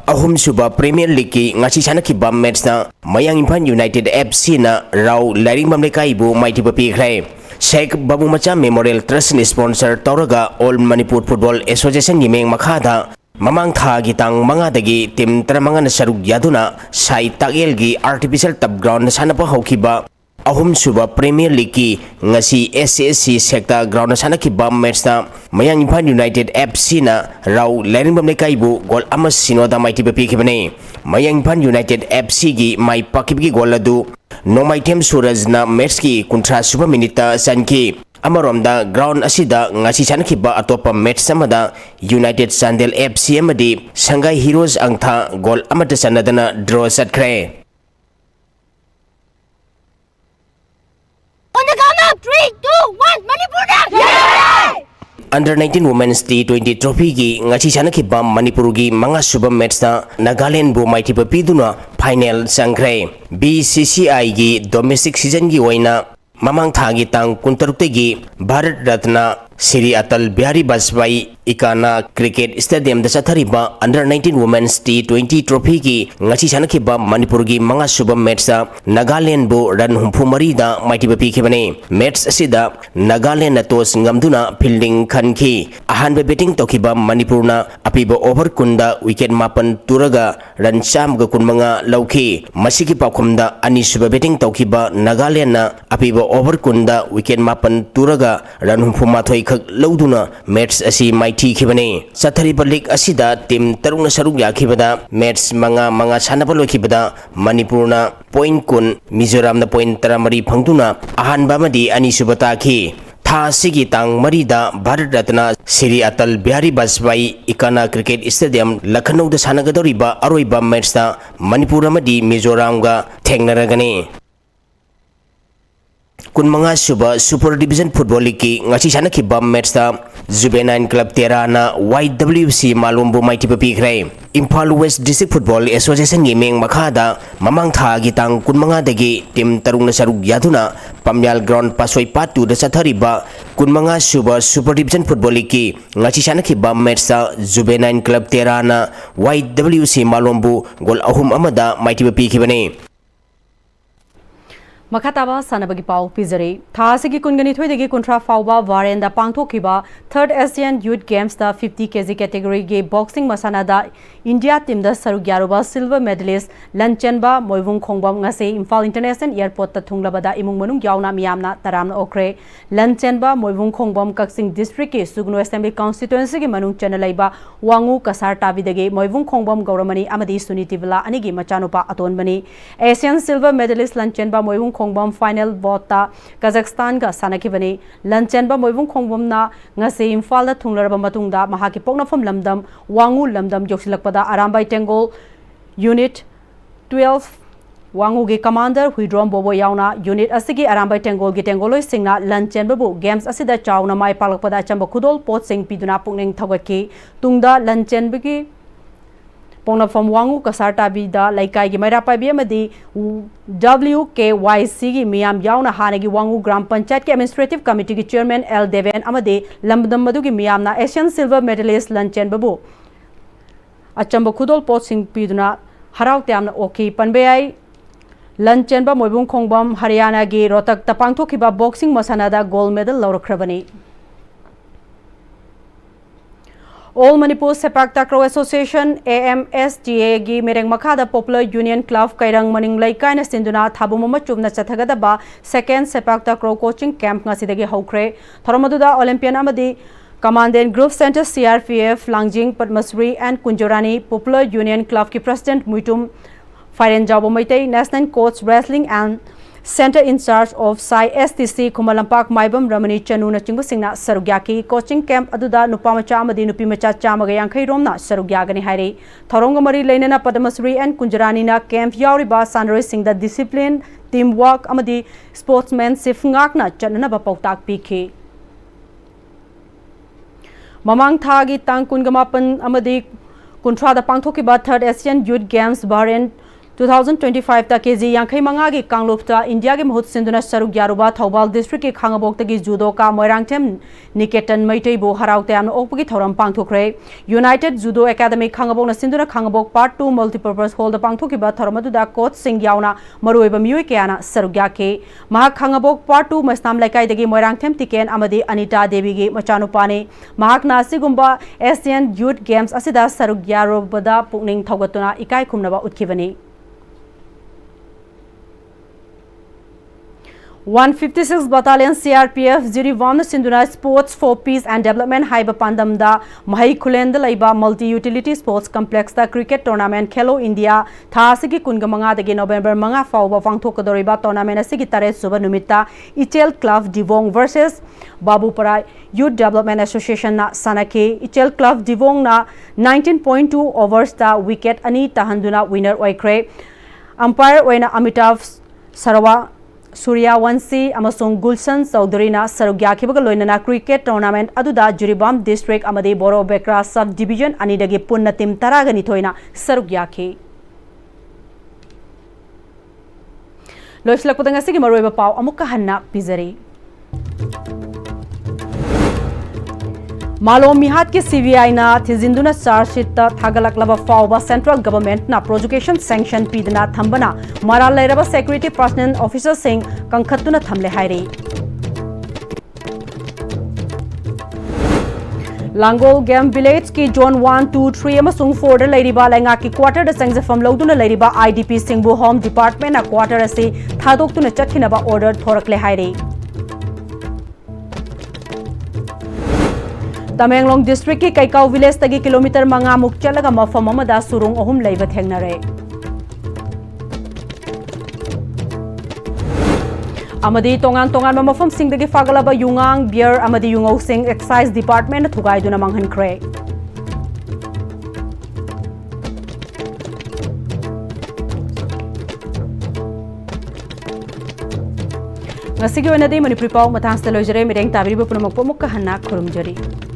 Ahum suba Premier League ki ngasi sanakiba match na Mayang Impan United FC na raw laring mamlekai bu maitiba pikrai. Sheikh Babu Macha Memorial Trust ni sponsor tauraga All Manipur Football Association ni meng makhada mamang thagi tang mga dagi tim tramanga na sarug yaduna sai tagel gi artificial top ground na sanapa haukiba ahum suba Premier League ki ngasi SSC sekta ground na sanakiba match na Mayang Impan United FC na raw laring mamlekai bu gol ama sinoda maitiba pikibane. Mayang Impan United FC gi mai pakibgi gol adu no maitem suraj na match ki kuntra suba minita sanki. Amaromda ground asida ngasi sanakiba atopa match samada United Sandel FC amadi Shanghai Heroes angtha gol amata sanadana draw satkre. On the count of 3, 2, 1, Manipur! Under 19 Women's T20 Trophy gi ngasi sanakiba Manipur gi mga suba match na Nagaland bu maitiba piduna final sangkre. BCCI gi domestic season gi waina mamang thagi tang kuntarukte gi Bharat Ratna Sri Atal Bihari Vajpayee Ikana Cricket Stadium da sathariba Under 19 Women's T20 Trophy gi ngasi sanakiba Manipur gi mga suba match na Nagaland bu ran humphumari da maitiba pikibane. Match asida Nagaland na toss ngamduna fielding khanki ahanba batting tokiba Manipur na apiba over kunda wicket mapan turaga ran cham ga kunmanga lauki masigi pakhumda ani suba batting tokiba Nagaland na apiba over kunda wicket mapan turaga ran humphuma thoi khak lauduna match asi maiti khibane. Sathariba league asida team tarungna saruk yakhibada match manga sanaba lokhibada Manipur na point kun Mizoram na point taramari phangduna ahanba madi ani suba takhi. Tha sigi tang marida Bharat Ratna Sri Atal Bihari Vajpayee Ikana Cricket Stadium Lucknow da sanagadoriba aroiba match na Manipur amadi Mizoram ga thengnaragani. Kunmanga suba Super Division Football League ki ngasi sanakiba match na Juvenile Club Terana YWC Malumbu maitiba pikrai. Imphal West District Football Association gi meng makhada mamang thagi tang kunmanga dagi tim tarungna sarug yaduna Pamyal Ground Pasoi Patu da sathariba kunmanga suba Super Division Football League ki ngasi sanakiba match na Juvenile Club Terana YWC Malumbu gol ahum amada maitiba pikibane. Makataba sanabagi pau pizare thasigi kungani thoidagi kontra fauba varenda pangthokiba 3rd Asian Youth Games da 50 kg category ge boxing masana da India team da saru gyaruba silver medalist Lanchenba Moivung Khongbam ngase Imphal International Airport ta thunglabada imung manung yauna miyamna taramna okre. Lanchenba Moivung Khongbam Kaksing District ke Sugno Assembly Constituency ge manung chanalaiba Wangu Kasar Tabidage Moivung Khongbam Gauramani amadi Sunitibla anigi machanupa atonbani. Asian silver medalist Lanchenba Moivung Khongbam final bota Kazakhstan ga sanakibani. Lanchenba Moivung Khongbam na ngase Imphal da thunglaraba matungda mahaki poknafam lamdam Wangu lamdam yoksilakpada Arambai Tengol Unit 12 Wangu ge commander Huidrom Bobo yauna unit asigi Arambai Tengol ge Tengoloi singna Lanchenba bu games asida chauna mai palakpada chamba khudol pot sing piduna pungning thawaki tungda Lanchenba gi Pona from Wangu Kasarta Bida Laikai Gimera Pabiamadi WKYC gi Miam Yauna Hanagi Wangu Gram Panchayat ke Administrative Committee ki Chairman L Deven Amade Lambdam Madu gi Miam na Asian Silver Medalist Lanchen Babu Achamba Khudol Pot Sing Piduna Harau Tiamna Oki Panbeai Lanchen Ba Moibung Khongbam Haryana gi Rotak Tapangtho Kiba Boxing Masanada Gold Medal Laurakrabani All Manipur Sepak Takraw Association Pm-Istv gi mereng makhada Popular Union Club kairang maning laikai na sinduna thabumama chumna chathagadaba second Sepak Takraw coaching camp ngasidagi haukhre thoromaduda Olympian amadi Commandant Group Center CRPF Langjing Padmasri and Kunjorani Popular Union Club ki President Muitum Fairen Jabo Maitei National Coach Wrestling and Center in charge of Sai STC Kumalampak Maibam Ramani Chanuna Chingusingna Sarugyaki coaching camp aduda Nupamacha Amadi Nupimacha Chamaga Yankai Romna Sarugyagani Hari Thorongamari Lenana Padmasri and Kunjarani na camp Yauriba Sanre Singh the discipline teamwork Amadi sportsmanship ngakna Chanana Bapautak PK Mamang Thagi Tang Kungamapan Amadi Kuntrada Pangthokiba 3rd Asian Youth Games Bahrain 2025 ta KG Yankai Mangagi Kanglupta India ke Mahut Sinduna Saruk Yaruba Thobal District ke Khangabok tagi judo ka Moirangtem Niketan Maitei bo haraute an opgi thoram pangthokre United Judo Academy Khangabok na Sinduna Khangabok Part 2 multipurpose hall da pangthokiba thoramadu da coach Singh Yauna maruiba mioi keana Sarugya ke Mahak Khangabok Part 2 Masnam Laikai dagi Moirangtem Tiken Amadi Anita Devi ge machanupane Mahak na sigumba Asian Youth Games asida Saruk Yarubada pukning thogatuna ikai khumnaba utkibani 156 Battalion CRPF Jiri Vamna Sinduna Sports for Peace and Development Haiba Pandamda Mahai Kulenda Laiba Multi-Utility Sports Complex da Cricket Tournament Khelo India Thasigi Kungamanga dagi November Manga Fauba Fangthokadoriba Tournament asigi Tare Suba Numita Ichel Club Divong versus Babupara Youth Development Association na Sanake Ichel Club Divong na 19.2 overs da wicket ani tahanduna winner oikre umpire oina Amitav Sarawa Surya Wansi amasung Gulshan Chaudhary-na sarugya khibaga loinana cricket tournament aduda Jiribam district amadi Boro Bekra sub division anidagi punna team taragani thoina sarugya khi loislakpatanga sigi maroiba pau amukka hanna pizari Malom Mihat ke CBI na thizinduna charge sheet ta thagalaklaba fauba central government na provocation sanction pidna thambana mara lairaba security personnel officer sing kangkhatuna thamle hairi Langol Game Village ki Zone 1 2 3 amasung 4 da lairiba lainga ki quarter da sangjafam loduna lairiba IDP Singbu Home Department na quarter ase thadoktuna chakhinaba order thorakle hairi Tamenglong district ki Kaikau village tagi kilometer manga muk chalaga mafam amada surung ohum leiba thengnare Amadi tongan mafam sing dagi fagalaba yungang beer amadi yungau sing excise department na thugai duna manghan kre Ngasigi oina dei Manipuri pau matang stelo jere mireng tabiri bu punamak pumuk kahanna khurumjari